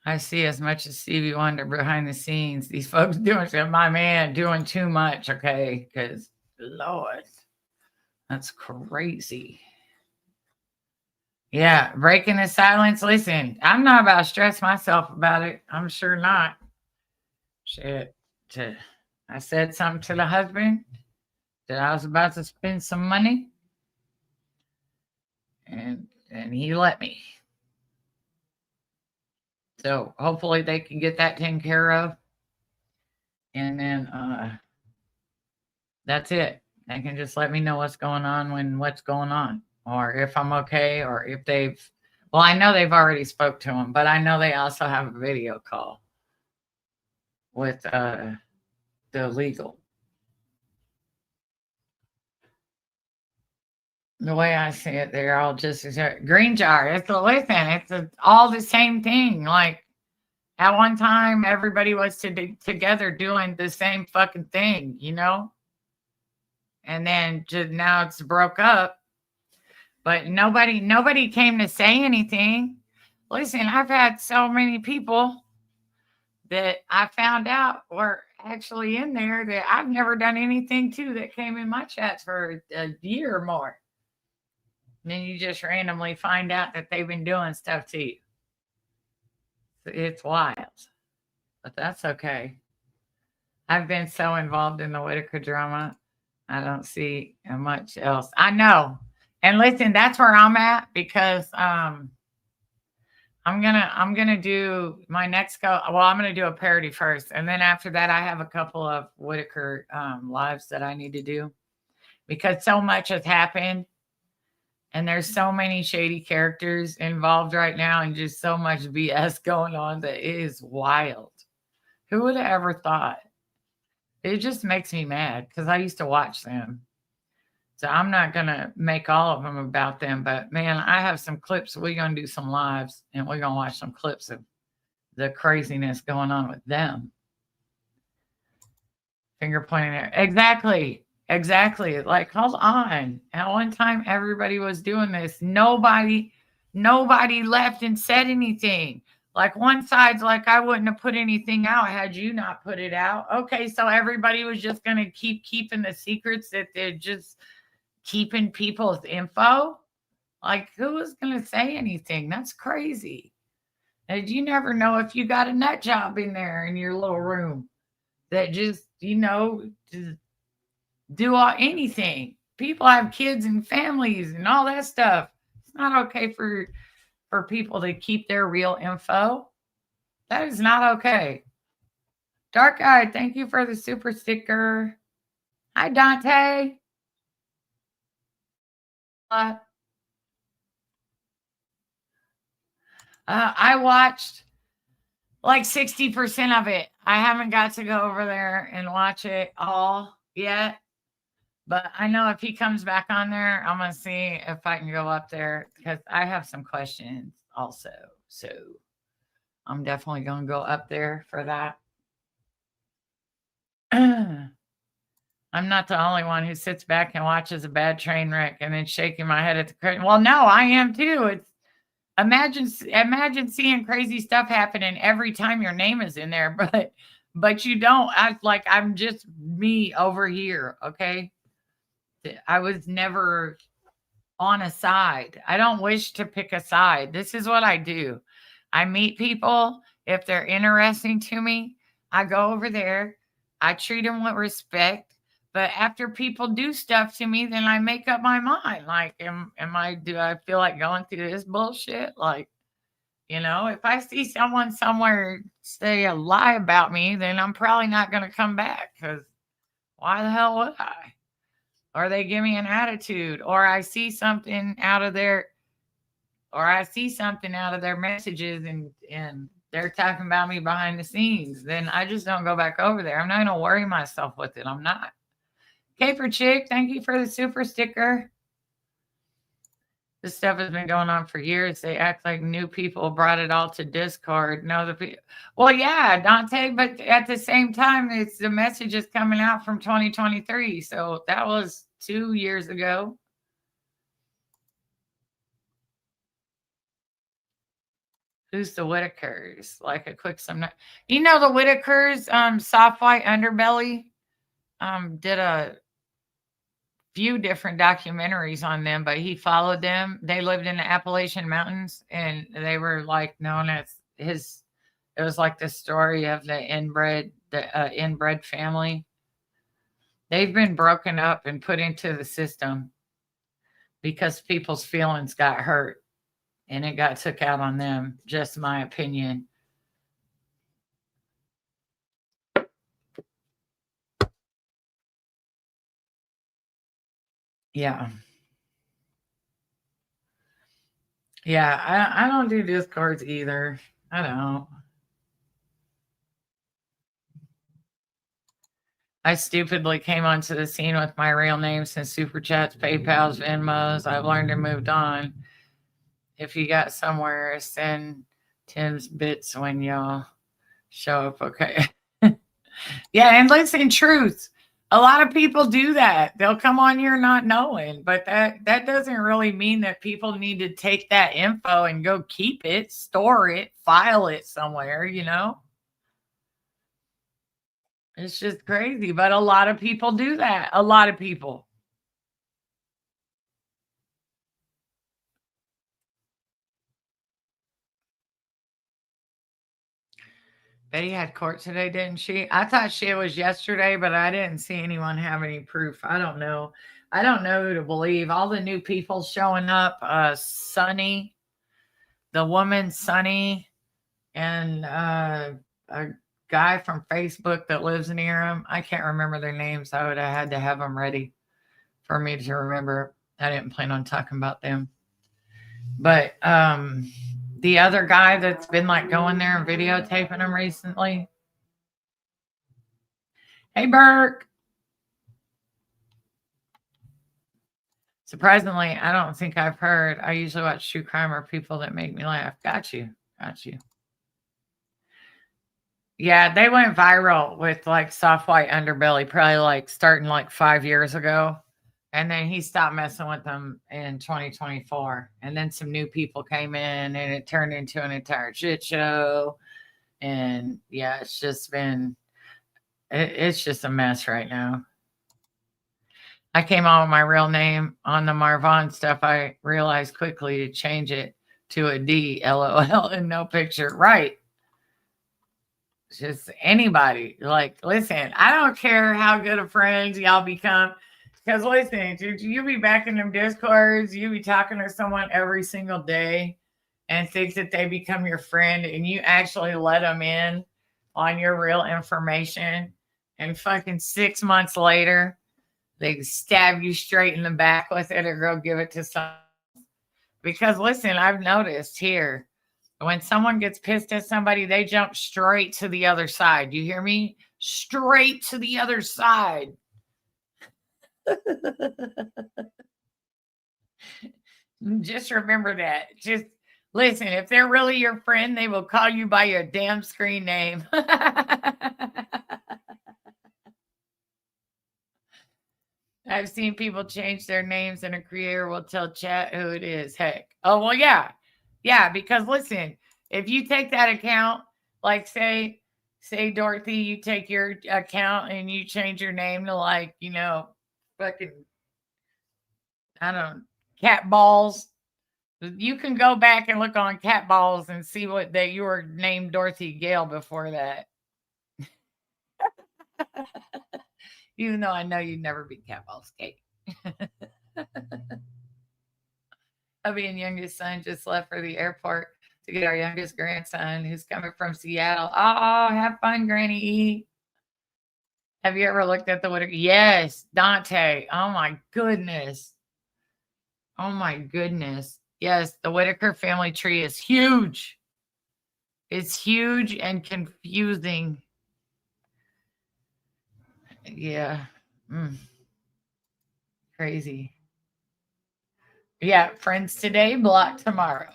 I see as much as Stevie Wonder behind the scenes. These folks doing shit. My man doing too much, okay? Because, Lord, that's crazy. Yeah, breaking the silence. Listen, I'm not about to stress myself about it. I'm sure not. Shit. I said something to the husband that I was about to spend some money, and he let me. So hopefully they can get that taken care of. And then that's it. They can just let me know what's going on when what's going on, or if I'm okay, or if they've. Well, I know they've already spoke to them, but I know they also have a video call with the legal. The way I see it, they're all just green jar. It's all the same thing. Like at one time, everybody was together doing the same fucking thing, and then just now it's broke up. But nobody came to say anything. Listen, I've had so many people that I found out were actually in there that I've never done anything to, that came in my chats for a year or more. And then you just randomly find out that they've been doing stuff to you. It's wild, but that's okay. I've been so involved in the Whitaker drama. I don't see much else. I know. And listen, that's where I'm at, because I'm gonna do my next go. Well, I'm gonna do a parody first, and then after that, I have a couple of Whitaker lives that I need to do, because so much has happened, and there's so many shady characters involved right now, and just so much BS going on that it is wild. Who would have ever thought? It just makes me mad because I used to watch them. So I'm not gonna make all of them about them, but man, I have some clips. We're gonna do some lives, and we're gonna watch some clips of the craziness going on with them. Finger pointing there. Exactly. Exactly. Like, hold on. At one time, everybody was doing this. Nobody left and said anything. Like, one side's like, I wouldn't have put anything out had you not put it out. Okay, so everybody was just gonna keep keeping the secrets, that they're just keeping people's info. Like, who was gonna say anything? That's crazy. And you never know if you got a nut job in there in your little room that just, just do anything. People have kids and families and all that stuff. It's not okay for people to keep their real info. That is not okay. Dark Eye, thank you for the super sticker. Hi, Dante. I watched like 60% of it. I haven't got to go over there and watch it all yet. But I know if he comes back on there, I'm going to see if I can go up there, because I have some questions also. So I'm definitely going to go up there for that. I'm not the only one who sits back and watches a bad train wreck and then shaking my head at the curtain. Well, no, I am too. It's imagine seeing crazy stuff happening every time your name is in there, but you don't act like I'm just me over here, okay? I was never on a side. I don't wish to pick a side. This is what I do. I meet people. If they're interesting to me, I go over there. I treat them with respect. But after people do stuff to me, then I make up my mind. Like, do I feel like going through this bullshit? Like, if I see someone somewhere say a lie about me, then I'm probably not going to come back, because why the hell would I? Or they give me an attitude, or I see something out of their messages, and they're talking about me behind the scenes, then I just don't go back over there. I'm not going to worry myself with it. I'm not. Caper Chick, thank you for the super sticker. This stuff has been going on for years. They act like new people brought it all to Discord. No, well, yeah, Dante, but at the same time, it's the message is coming out from 2023. So that was 2 years ago. Who's the Whitakers? Like a quick sum. The Whitakers, Soft White Underbelly, did a few different documentaries on them, but he followed them. They lived in the Appalachian Mountains, and they were like known as his. It was like the story of the inbred family. They've been broken up and put into the system because people's feelings got hurt, and it got took out on them. Just my opinion. Yeah. Yeah. I don't do discards either. I don't. I stupidly came onto the scene with my real name since Super Chats, PayPal's, Venmos. I've learned and moved on. If you got somewhere, send Tim's bits when y'all show up. Okay. Yeah, and listen, truth. A lot of people do that. They'll come on here not knowing, but that doesn't really mean that people need to take that info and go keep it, store it, file it somewhere, you know? It's just crazy, but a lot of people do that. A lot of people. Betty had court today, didn't she? I thought she was yesterday, but I didn't see anyone have any proof. I don't know. I don't know who to believe. All the new people showing up, Sunny, the woman Sunny, and a guy from Facebook that lives near him. I can't remember their names. I would have had to have them ready for me to remember. I didn't plan on talking about them. But the other guy that's been like going there and videotaping them recently. Hey, Burke. Surprisingly, I don't think I've heard. I usually watch true crime or people that make me laugh. Got you. Got you. Yeah, they went viral with like soft white underbelly, probably like starting like 5 years ago. And then he stopped messing with them in 2024. And then some new people came in and it turned into an entire shit show. And yeah, it's just been, it's just a mess right now. I came on with my real name on the Marvon stuff. I realized quickly to change it to a D, LOL, and no picture. Right. Just anybody. Like, listen, I don't care how good of friends y'all become. Because listen, you be back in them discords, you be talking to someone every single day and think that they become your friend and you actually let them in on your real information. And fucking 6 months later, they stab you straight in the back with it or go give it to someone. Because listen, I've noticed here when someone gets pissed at somebody, they jump straight to the other side. You hear me? Straight to the other side. Just remember that. Just listen, if they're really your friend, they will call you by your damn screen name. I've seen people change their names and a creator will tell chat who it is. Heck. Oh, well, yeah. Yeah, because listen, if you take that account, like say Dorothy, you take your account and you change your name to like, fucking I don't cat balls. You can go back and look on cat balls and see what that you were named Dorothy Gale before that. Even though I know you'd never be cat balls, Kate. Hubby and youngest son just left for the airport to get our youngest grandson who's coming from Seattle. Oh, have fun, Granny E. Have you ever looked at the Whitaker? Yes, Dante. Oh my goodness. Oh my goodness. Yes, the Whitaker family tree is huge. It's huge and confusing. Yeah. Mm, crazy. Yeah, friends today, block tomorrow.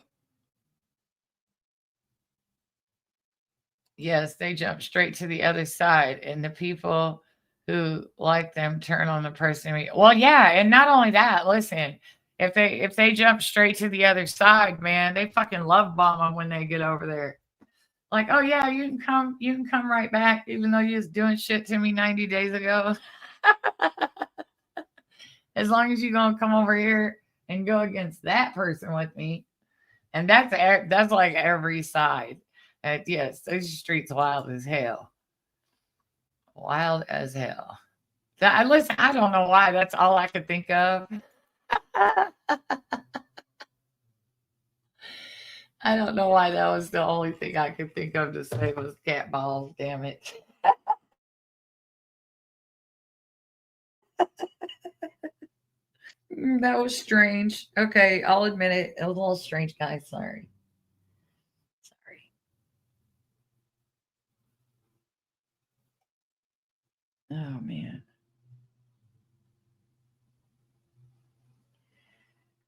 Yes, they jump straight to the other side, and the people who like them turn on the person. Well, yeah, and not only that. Listen, if they jump straight to the other side, man, they fucking love bomb them when they get over there. Like, oh yeah, you can come right back, even though you was doing shit to me 90 days ago. As long as you're gonna come over here and go against that person with me, and that's like every side. Yes, those streets wild as hell. Wild as hell. Listen, I don't know why. That's all I could think of. I don't know why that was the only thing I could think of to say was cat balls. Damn it. That was strange. Okay, I'll admit it. It was a little strange, guys. Sorry. Sorry. Oh, man.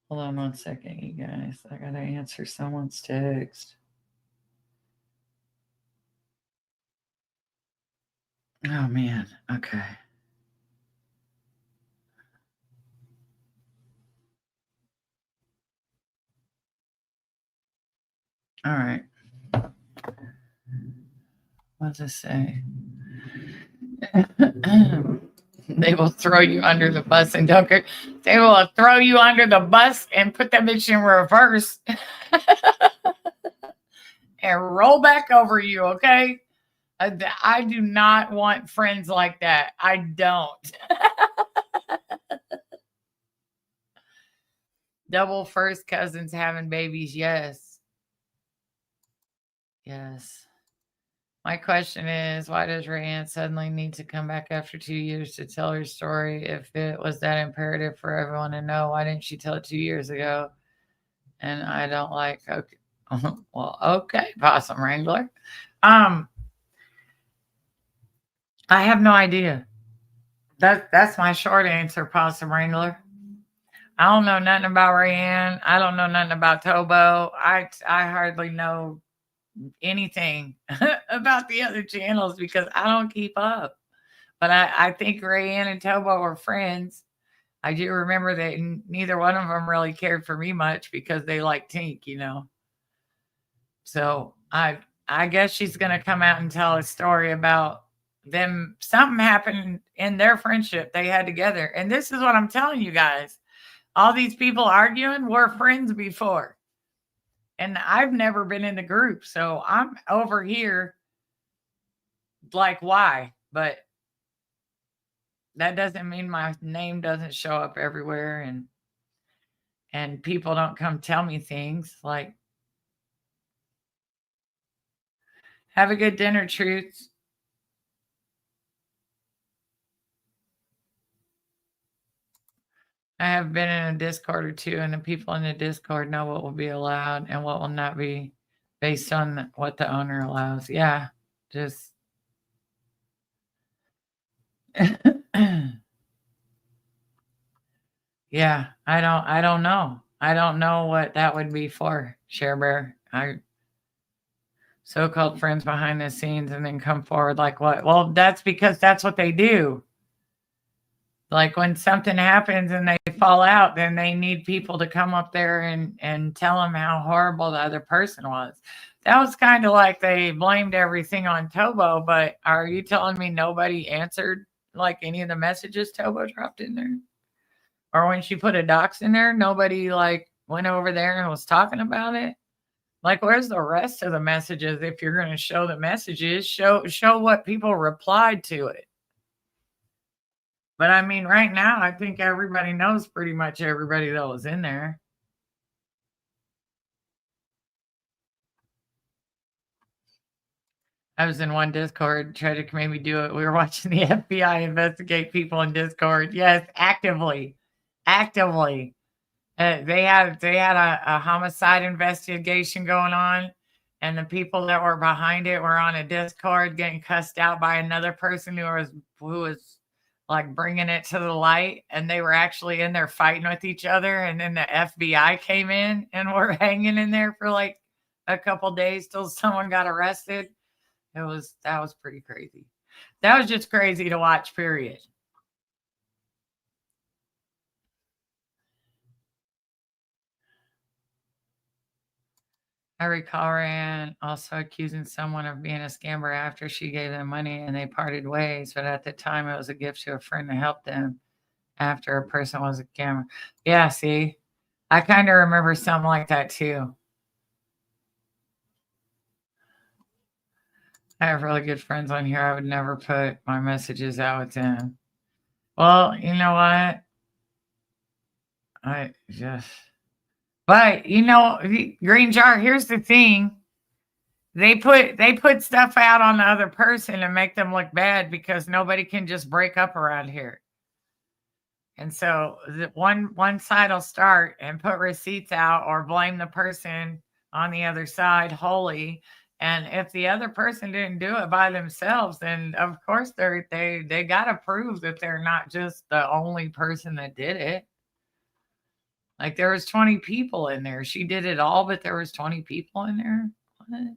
Hold on 1 second, you guys. I gotta answer someone's text. Oh, man. Okay. All right. What does it say? They will throw you under the bus and don't get. They will throw you under the bus and put that bitch in reverse and roll back over you. Okay. I do not want friends like that. I don't. Double first cousins having babies. Yes. Yes. My question is, why does Rayanne suddenly need to come back after 2 years to tell her story? If it was that imperative for everyone to know, why didn't she tell it 2 years ago? And I don't like, okay. Well, okay, Possum Wrangler. I have no idea. That's my short answer, Possum Wrangler. I don't know nothing about Rayanne. I don't know nothing about Tobo. I hardly know anything about the other channels because I don't keep up. But I think Rayanne and Tobo were friends. I do remember that neither one of them really cared for me much because they like Tink. So I guess she's gonna come out and tell a story about them. Something happened in their friendship they had together, and this is what I'm telling you guys. All these people arguing were friends before, and I've never been in the group, so I'm over here like why? But that doesn't mean my name doesn't show up everywhere, and people don't come tell me things like have a good dinner, Truths. I have been in a Discord or two, and the people in the Discord know what will be allowed and what will not be based on what the owner allows. Yeah, just yeah. I don't know. I don't know what that would be for, Share Bear. I so-called friends behind the scenes and then come forward like what? Well, that's because that's what they do. Like when something happens and they fall out, then they need people to come up there and tell them how horrible the other person was. That was kind of like they blamed everything on Tobo, but are you telling me nobody answered like any of the messages Tobo dropped in there? Or when she put a docs in there, nobody like went over there and was talking about it? Like where's the rest of the messages if you're going to show the messages, show what people replied to it. But I mean, right now, I think everybody knows pretty much everybody that was in there. I was in one Discord, tried to make me do it. We were watching the FBI investigate people in Discord. Yes, actively, actively. They had a homicide investigation going on, and the people that were behind it were on a Discord getting cussed out by another person who was like bringing it to the light, and they were actually in there fighting with each other. And then the FBI came in and were hanging in there for like a couple days till someone got arrested. That was pretty crazy. That was just crazy to watch. Period. I recall Ryan also accusing someone of being a scammer after she gave them money and they parted ways, but at the time it was a gift to a friend to help them after a person was a scammer. Yeah, see, I kind of remember something like that too. I have really good friends on here. I would never put my messages out with them. Well, you know what? I just, but Green Jar, here's the thing. They put stuff out on the other person and make them look bad because nobody can just break up around here. And so one side will start and put receipts out or blame the person on the other side wholly. And if the other person didn't do it by themselves, then of course they got to prove that they're not just the only person that did it. Like there was 20 people in there. She did it all, but there was 20 people in there. What?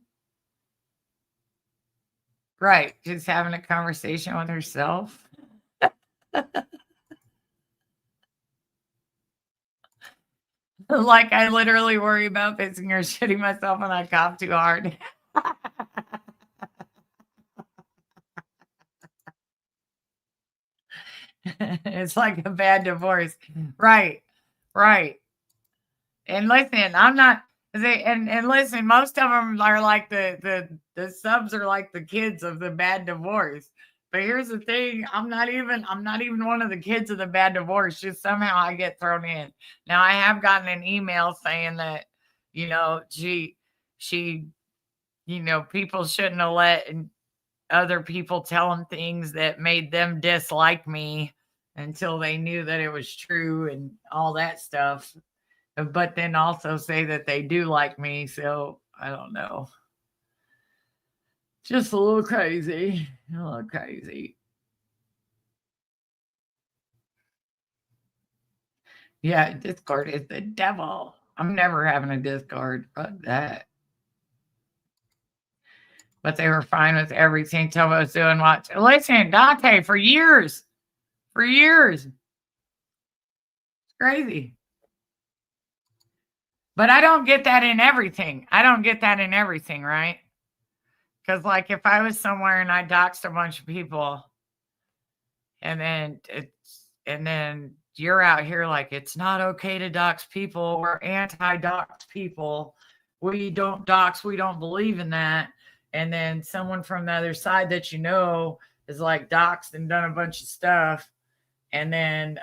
Right, just having a conversation with herself. Like I literally worry about pissing or shitting myself when I cough too hard. It's like a bad divorce. Right. Right. And listen, I'm not and listen, most of them are like the subs are like the kids of the bad divorce. But here's the thing, I'm not even one of the kids of the bad divorce. Just somehow I get thrown in. Now I have gotten an email saying that, she, people shouldn't have let other people tell them things that made them dislike me until they knew that it was true and all that stuff. But then also say that they do like me. So I don't know. Just a little crazy. A little crazy. Yeah, Discord is the devil. I'm never having a Discord. Fuck that. But they were fine with everything Tova was doing. Watch. Listen, Dante, for years, it's crazy. But I don't get that in everything. I don't get that in everything, right? Because, like, if I was somewhere and I doxed a bunch of people, and then you're out here like it's not okay to dox people. We're anti-dox people. We don't dox. We don't believe in that. And then someone from the other side that is like doxed and done a bunch of stuff. And then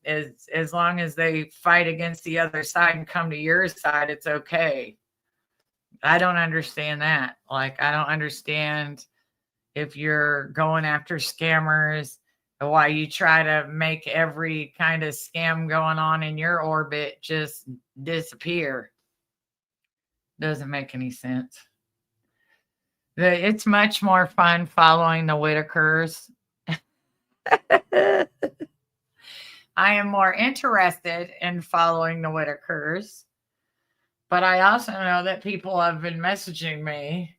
as long as they fight against the other side and come to your side, it's okay. I don't understand that. Like, I don't understand if you're going after scammers, why you try to make every kind of scam going on in your orbit just disappear. Doesn't make any sense. It's much more fun following the Whitakers. I am more interested in following the Whitakers, but I also know that people have been messaging me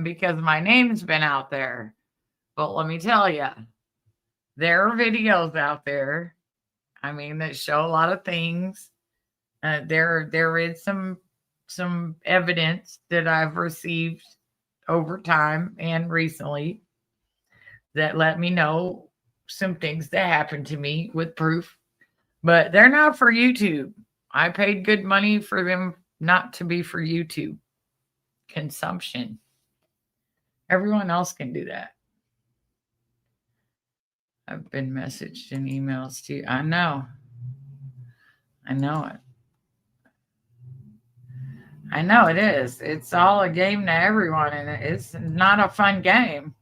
because my name's been out there. But let me tell you, there are videos out there, that show a lot of things. There is some evidence that I've received over time and recently that let me know some things that happened to me with proof, but they're not for YouTube. I paid good money for them not to be for YouTube consumption. Everyone else can do that. I've been messaged in emails to you. I know it. I know it is. It's all a game to everyone, and it's not a fun game.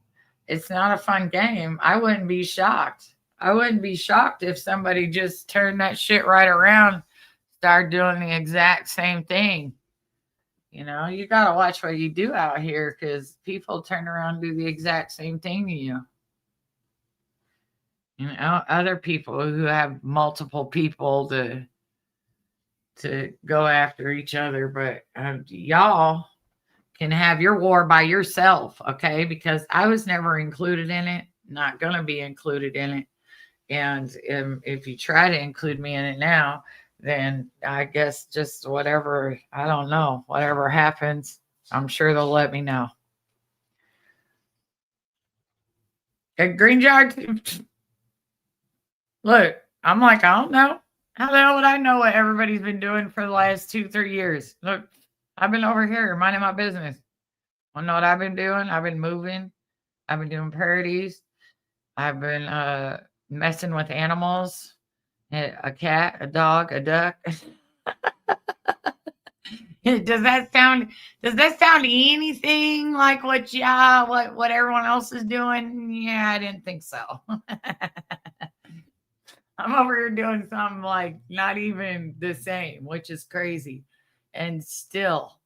It's not a fun game. I wouldn't be shocked. I wouldn't be shocked if somebody just turned that shit right around, started doing the exact same thing. You got to watch what you do out here because people turn around and do the exact same thing to you. Other people who have multiple people to go after each other, but y'all can have your war by yourself, okay? Because I was never included in it, not going to be included in it. And if you try to include me in it now, then I guess just whatever, I don't know, whatever happens, I'm sure they'll let me know. Green Jar, look, I'm like, I don't know. How the hell would I know what everybody's been doing for the last 2-3 years? Look, I've been over here minding my business. I know what I've been doing. I've been moving. I've been doing parodies. I've been messing with animals, a cat, a dog, a duck. Does that sound anything like what everyone else is doing? Yeah, I didn't think so. I'm over here doing something like not even the same, which is crazy. And still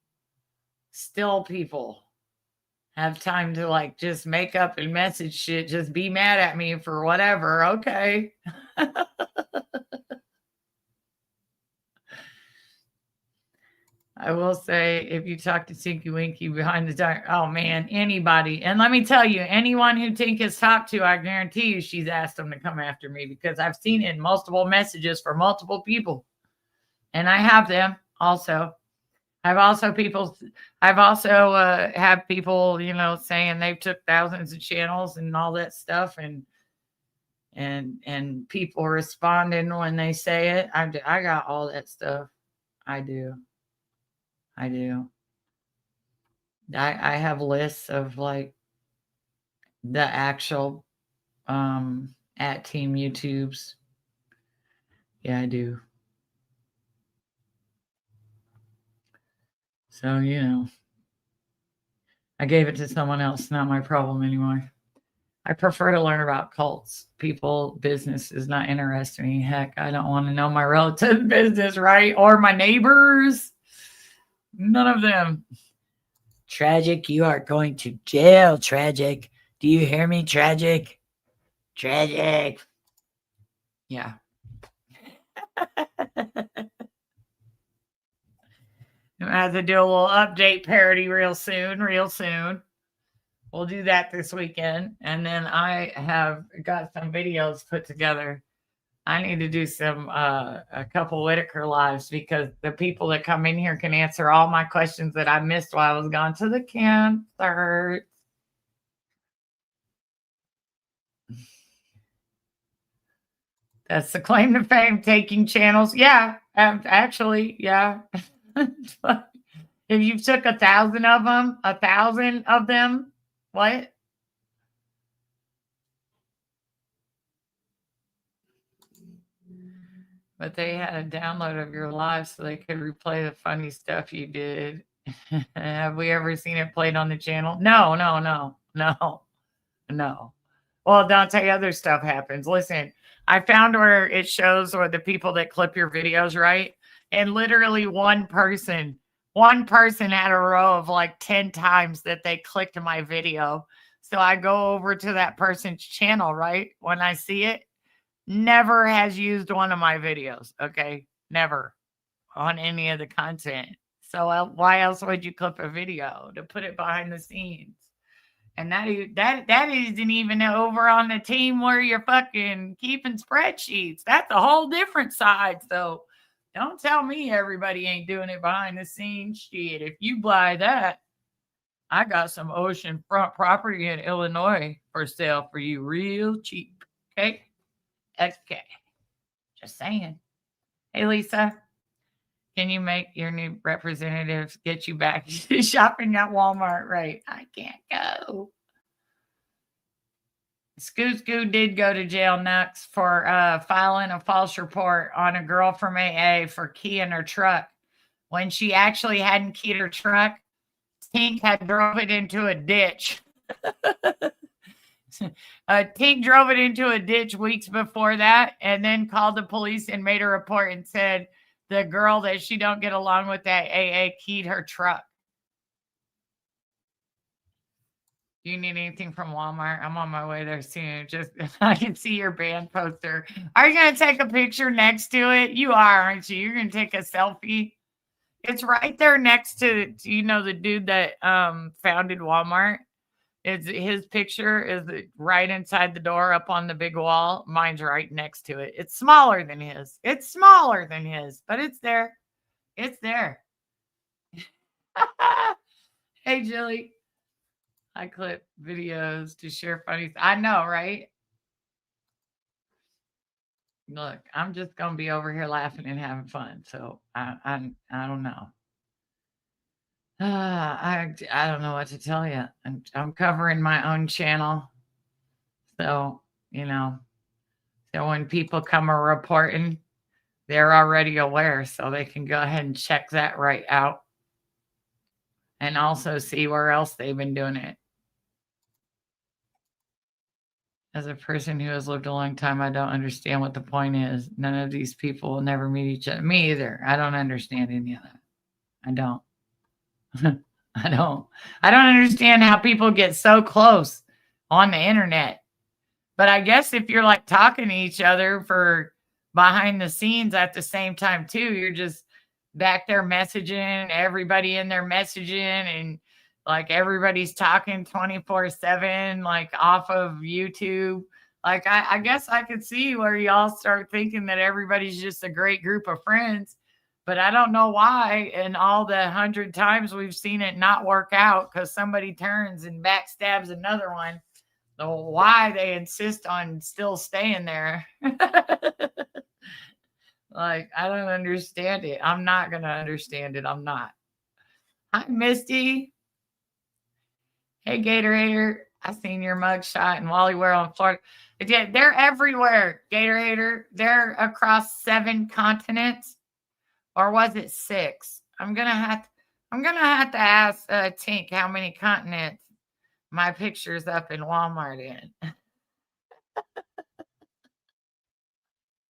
people have time to like just make up and message shit, just be mad at me for whatever. Okay. I will say, if you talk to Tinky Winky behind the door, oh man, anybody. And let me tell you, anyone who Tink has talked to, I guarantee you she's asked them to come after me because I've seen it in multiple messages for multiple people. And I have them also. I've also people I've also had people, saying they've took thousands of channels and all that stuff and people responding when they say it. I got all that stuff. I do. I do. I have lists of like the actual at team YouTubes. Yeah, I do. So, I gave it to someone else, not my problem anymore. I prefer to learn about cults. People, business is not interesting me. Heck, I don't want to know my relative business, right? Or my neighbors. None of them. Tragic, you are going to jail, Tragic. Do you hear me, Tragic? Tragic. Yeah. I have to do a little update parody real soon, real soon. We'll do that this weekend. And then I have got some videos put together. I need to do a couple Whitaker lives because the people that come in here can answer all my questions that I missed while I was gone to the concert. That's the claim to fame, taking channels. Yeah, actually, yeah. If you took 1,000 of them, 1,000 of them, what? But they had a download of your live so they could replay the funny stuff you did. Have we ever seen it played on the channel? No, no, no, no, no. Well, Dante, other stuff happens. Listen, I found where it shows where the people that clip your videos, right? And literally one person had a row of like 10 times that they clicked my video. So I go over to that person's channel, right? When I see it, never has used one of my videos. Okay. Never on any of the content. So why else would you clip a video to put it behind the scenes? And that isn't even over on the team where you're fucking keeping spreadsheets. That's a whole different side. So don't tell me everybody ain't doing it behind the scenes. Shit, if you buy that, I got some ocean front property in Illinois for sale for you real cheap. Okay? Okay. Just saying. Hey, Lisa, can you make your new representatives get you back shopping at Walmart? Right. I can't go. Scoot did go to jail next for filing a false report on a girl from AA for keying her truck. When she actually hadn't keyed her truck, Tink had drove it into a ditch. Tink drove it into a ditch weeks before that and then called the police and made a report and said the girl that she don't get along with that AA keyed her truck. Do you need anything from Walmart? I'm on my way there soon. Just I can see your band poster. Are you gonna take a picture next to it? You are, aren't you? You're gonna take a selfie. It's right there next to the dude that founded Walmart. It's his picture is right inside the door up on the big wall. Mine's right next to it. It's smaller than his. It's smaller than his, but it's there. It's there. Hey, Jilly. I clip videos to share funny. I know, right? Look, I'm just gonna be over here laughing and having fun. So I don't know. I don't know what to tell you. I'm covering my own channel, so you know. So when people come a reporting, they're already aware, so they can go ahead and check that right out. and also see where else they've been doing it. As a person who has lived a long time, I don't understand what the point is. None of these people will never meet each other. Me either. I don't understand any of that. I don't. I don't. I don't understand how people get so close on the internet. But I guess if you're like talking to each other for behind the scenes at the same time too, you're just back there messaging, everybody in there messaging, and like everybody's talking 24/7, like off of YouTube. Like I guess I could see where y'all start thinking that everybody's just a great group of friends. But I don't know why, and all the 100 times we've seen it not work out because somebody turns and backstabs another one, why they insist on still staying there. Like, I don't understand it. I'm not going to understand it. I'm not. Hi, Misty. Hey, Gatorator. I seen your mugshot and Wally Ware on Florida. Yeah, they're everywhere, Gatorator. They're across 7 continents. Or was it 6? I'm gonna have to ask Tink how many continents my picture's up in Walmart in.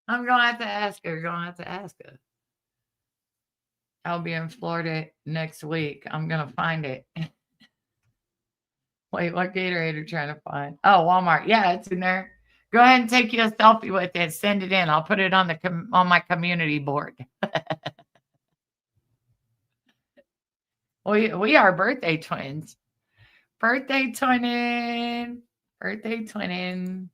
I'm gonna have to ask her. I'll be in Florida next week. I'm gonna find it. Wait, what Gatorade are you trying to find? Oh, Walmart. Yeah, it's in there. Go ahead and take you a selfie with it. Send it in. I'll put it on on my community board. We are birthday twins. Birthday twinning. Birthday twinning.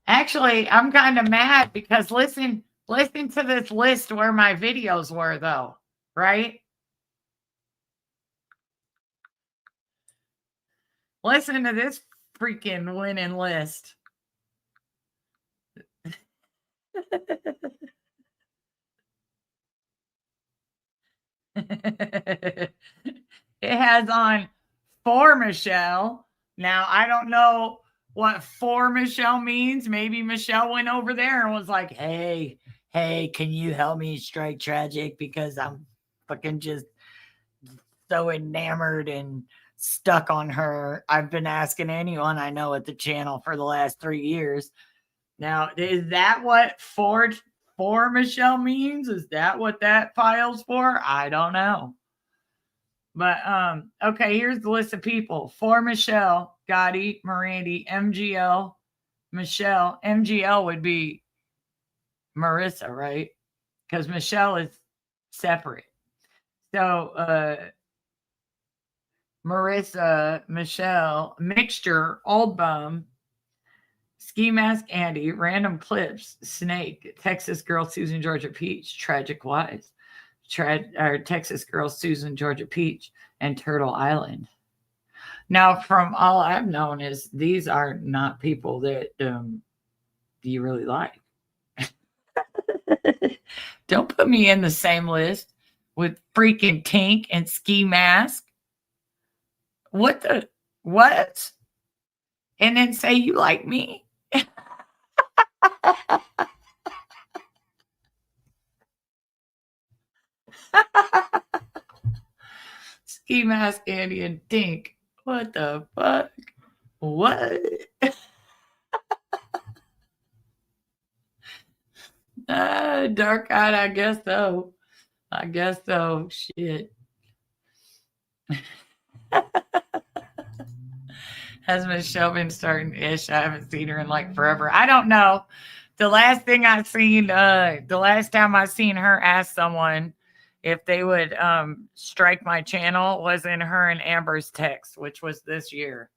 Actually, I'm kind of mad because listen to this list where my videos were though, right? Listen to this freaking winning list. It has on for Michelle. Now, I don't know what for Michelle means. Maybe Michelle went over there and was like, hey, can you help me strike tragic? Because I'm fucking just so enamored and stuck on her. I've been asking anyone I know at the channel for the last 3 years. Now, is that what for Michelle means? Is that what that file's for? I don't know. But okay, here's the list of people. For Michelle, Gotti, Morandi, MGL, Michelle. MGL would be Marissa, right? Because Michelle is separate. So Marissa, Michelle, Mixture, Old Bum, Ski Mask Andy, Random Clips, Snake, Texas Girl Susan Georgia Peach, Tragic Wise, Texas Girl Susan Georgia Peach, and Turtle Island. Now, from all I've known is these are not people that you really like. Don't put me in the same list with freaking Tink and Ski Mask. What the what? And then say you like me. Ski Mask, Andy, and Tink. What the fuck? What? Dark eyed, I guess so. Shit. Has Michelle been starting ish? I haven't seen her in like forever. I don't know. The last thing I seen, the last time I seen her ask someone if they would strike my channel was in her and Amber's text, which was this year.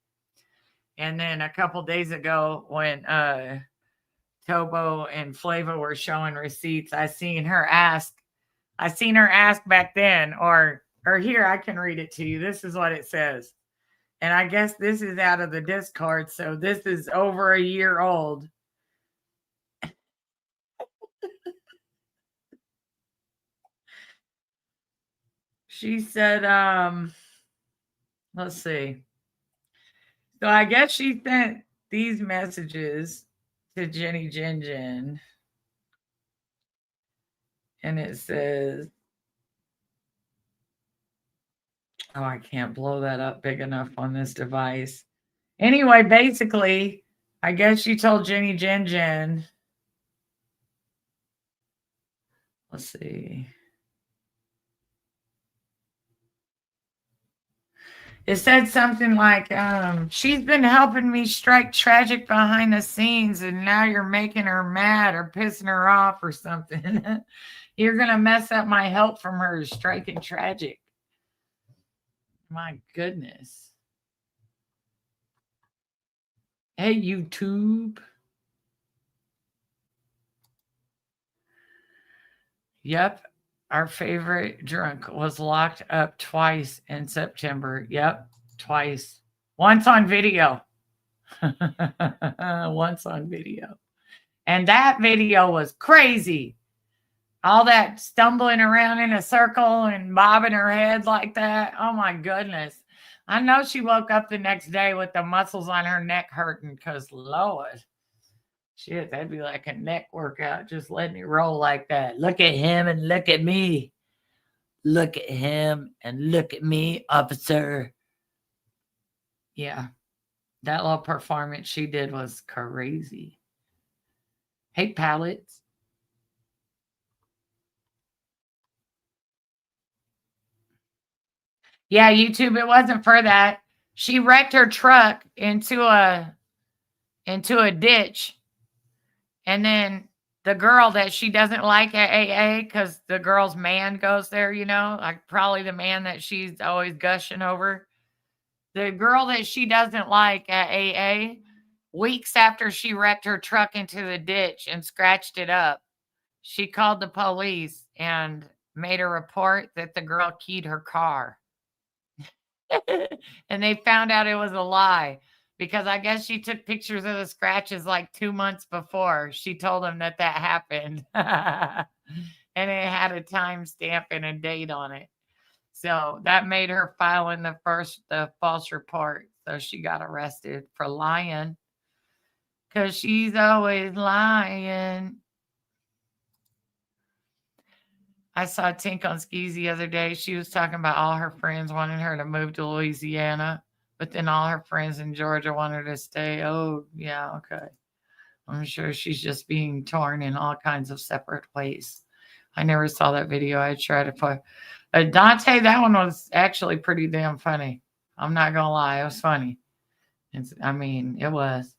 And then a couple days ago when Tobo and Flava were showing receipts, I seen her ask back then, or here, I can read it to you. This is what it says. And I guess this is out of the Discord, so this is over a year old. She said, let's see. So I guess she sent these messages to Jenny Jin. And it says, Oh, I can't blow that up big enough on this device. Anyway, basically, I guess you told Jenny Jen Jen. Let's see. It said something like, she's been helping me strike tragic behind the scenes, and now you're making her mad or pissing her off or something. You're going to mess up my help from her striking tragic. My goodness. Hey, YouTube. Yep. Our favorite drunk was locked up twice in September. Yep. Twice. Once on video. Once on video. And that video was crazy. All that stumbling around in a circle and bobbing her head like that. Oh my goodness. I know she woke up the next day with the muscles on her neck hurting because, Lord, shit, that'd be like a neck workout just letting it roll like that. Look at him and look at me. Look at him and look at me, officer. Yeah, that little performance she did was crazy. Hey, pallets. Yeah, YouTube, it wasn't for that. She wrecked her truck into a ditch, and then the girl that she doesn't like at AA, because the girl's man goes there, like probably the man that she's always gushing over. The girl that she doesn't like at AA, weeks after she wrecked her truck into the ditch and scratched it up, she called the police and made a report that the girl keyed her car. And they found out it was a lie because I guess she took pictures of the scratches like 2 months before. She told them that happened. And it had a timestamp and a date on it. So that made her file in the false report. So she got arrested for lying because she's always lying. I saw Tink on skis the other day. She was talking about all her friends wanting her to move to Louisiana, but then all her friends in Georgia want her to stay. Oh, yeah, okay. I'm sure she's just being torn in all kinds of separate ways. I never saw that video. I tried to put Dante, that one was actually pretty damn funny. I'm not gonna lie, it was funny. It was.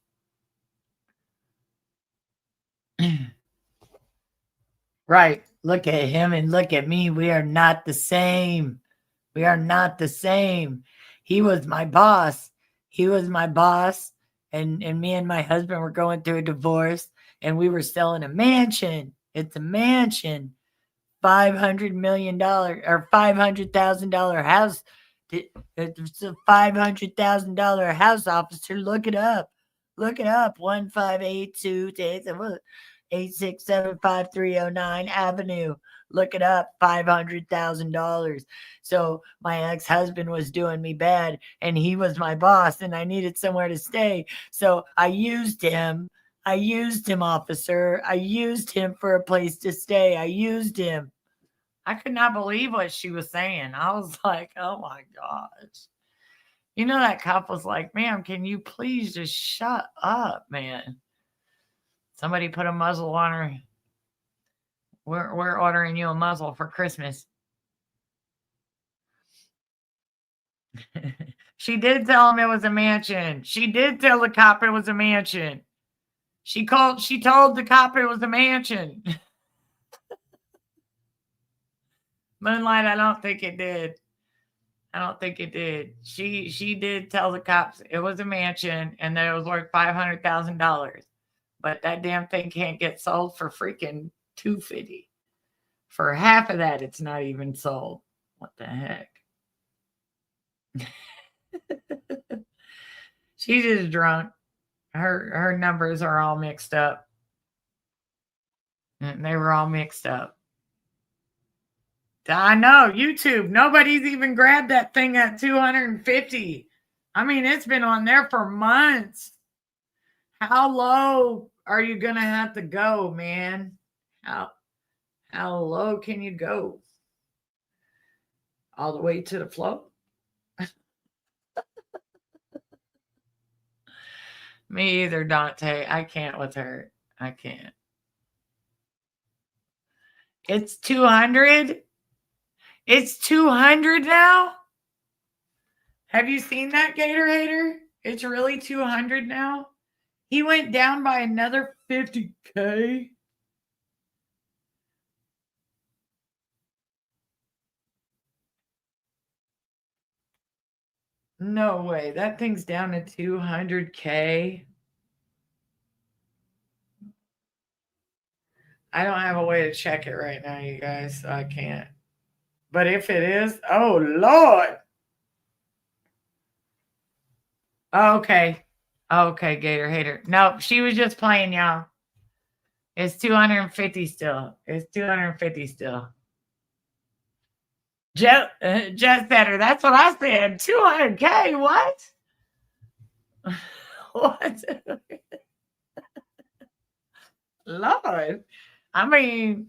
Right. Look at him and look at me. We are not the same. We are not the same. He was my boss. He was my boss. And me and my husband were going through a divorce and we were selling a mansion. It's a mansion. $500 million or $500,000 house. It's a $500,000 house, officer. Look it up. Look it up. 1582 8675309 Avenue. Look it up. $500,000. So my ex-husband was doing me bad and he was my boss and I needed somewhere to stay. So I used him. Officer. I used him for a place to stay. I used him. I could not believe what she was saying. I was like, oh my gosh. That cop was like, ma'am, can you please just shut up, man? Somebody put a muzzle on her. We're ordering you a muzzle for Christmas. She did tell him it was a mansion. She did tell the cop it was a mansion. She told the cop it was a mansion. Moonlight, I don't think it did. She did tell the cops it was a mansion and that it was worth $500,000. But that damn thing can't get sold for freaking $250. For half of that, it's not even sold. What the heck? She's just drunk. Her numbers are all mixed up. And they were all mixed up. I know, YouTube. Nobody's even grabbed that thing at 250. It's been on there for months. How low are you gonna have to go, man? How low can you go? All the way to the floor? Me either, Dante. I can't with her. I can't. It's 200. It's 200 now. Have you seen that, Gator Hater? It's really 200 now. He went down by another 50K. No way. That thing's down to 200K. I don't have a way to check it right now, you guys, so I can't. But if it is, oh Lord. Okay. Okay, Gator Hater. Nope, she was just playing, y'all. It's 250 still. It's 250 still. Jet Setter, that's what I said. 200K, what? What? Lord. I mean,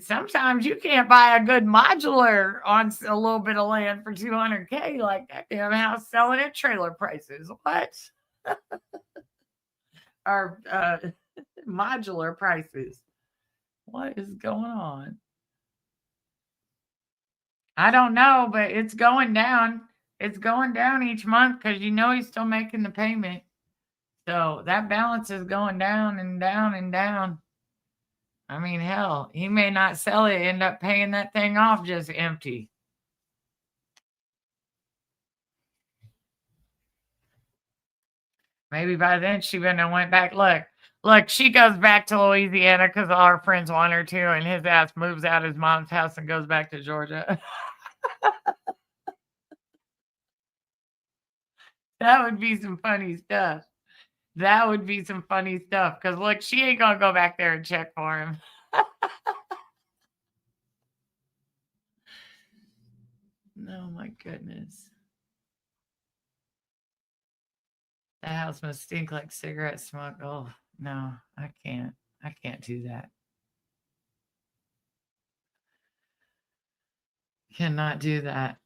sometimes you can't buy a good modular on a little bit of land for 200K like that damn house selling at trailer prices. What? Or modular prices. What is going on? I don't know, but it's going down. It's going down each month because he's still making the payment. So that balance is going down and down and down. I mean, hell, he may not sell it, end up paying that thing off just empty. Maybe by then she wouldn't have went back. Look, she goes back to Louisiana because all her friends want her to, and his ass moves out his mom's house and goes back to Georgia. That would be some funny stuff. That would be some funny stuff. Because look, she ain't gonna go back there and check for him. Oh my goodness. The house must stink like cigarette smoke. Oh no, I can't. I can't do that. Cannot do that.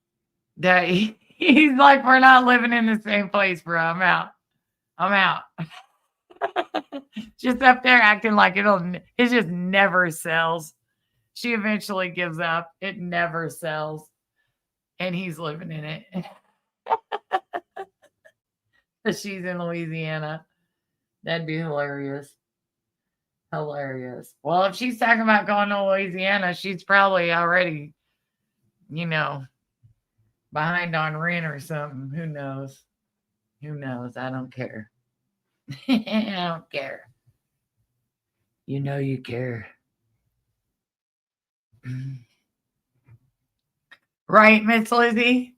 That he's like, we're not living in the same place, bro. I'm out. I'm out. Just up there acting like it just never sells. She eventually gives up. It never sells. And he's living in it. She's in Louisiana. That'd be hilarious. Hilarious. Well, if she's talking about going to Louisiana, she's probably already, you know, behind on rent or something. Who knows? Who knows? I don't care. I don't care. You care. Right, Miss Lizzie?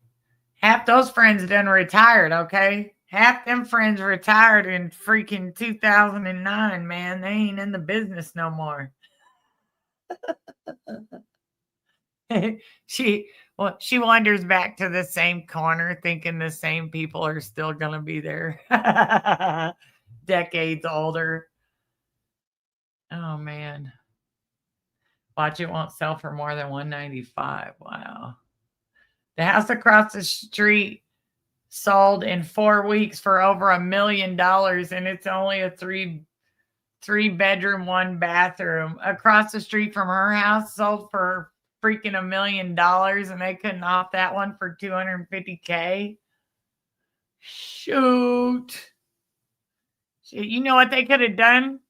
Half those friends done retired, okay? Half them friends retired in freaking 2009, man. They ain't in the business no more. she wanders back to the same corner thinking the same people are still going to be there. Decades older. Oh man. Watch, it won't sell for more than 195. Wow. The house across the street sold in 4 weeks for over $1 million, and it's only a three bedroom, one bathroom. Across the street from her house sold for freaking $1 million, and they couldn't off that one for 250K. Shoot. You know what they could have done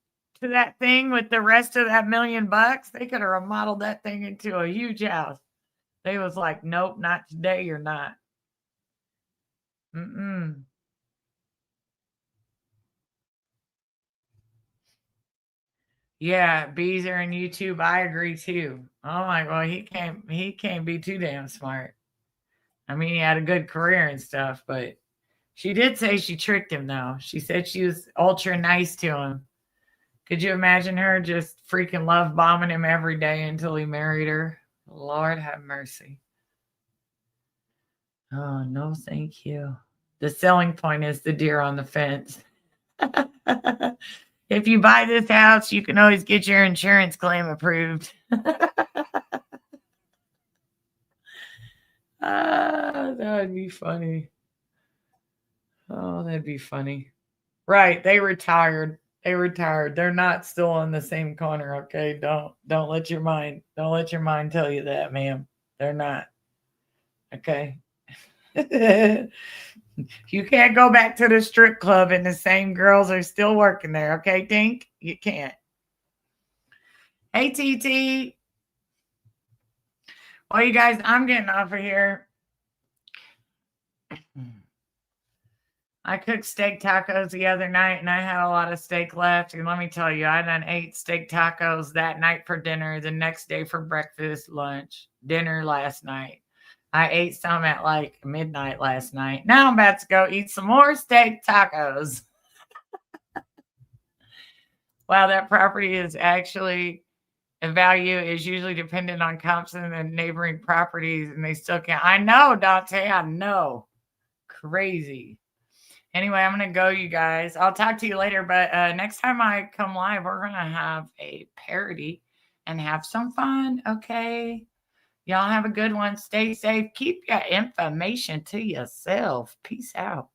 to that thing with the rest of that $1 million? They could have remodeled that thing into a huge house. They was like, nope, not today, you're not. Mm-mm. Yeah, bees are in YouTube. I agree too. Oh my god, he can't be too damn smart. I mean, he had a good career and stuff, but she did say she tricked him though. She said she was ultra nice to him. Could you imagine her just freaking love bombing him every day until he married her? Lord have mercy. Oh, no, thank you. The selling point is the deer on the fence. If you buy this house, you can always get your insurance claim approved. That would be funny. Oh, that'd be funny. Right. They retired. They retired. They're not still in the same corner, okay? Don't let your mind tell you that, ma'am. They're not. Okay. You can't go back to the strip club and the same girls are still working there, okay, Dink? You can't. Hey TT. Well, you guys, I'm getting off of here. I cooked steak tacos the other night and I had a lot of steak left. And let me tell you, I done ate steak tacos that night for dinner, the next day for breakfast, lunch, dinner last night. I ate some at like midnight last night. Now I'm about to go eat some more steak tacos. Wow, that property is actually a value is usually dependent on comps in the neighboring properties, and they still can't. I know, Dante. I know. Crazy. Anyway, I'm gonna go, you guys. I'll talk to you later. But next time I come live, we're gonna have a parody and have some fun. Okay. Y'all have a good one. Stay safe. Keep your information to yourself. Peace out.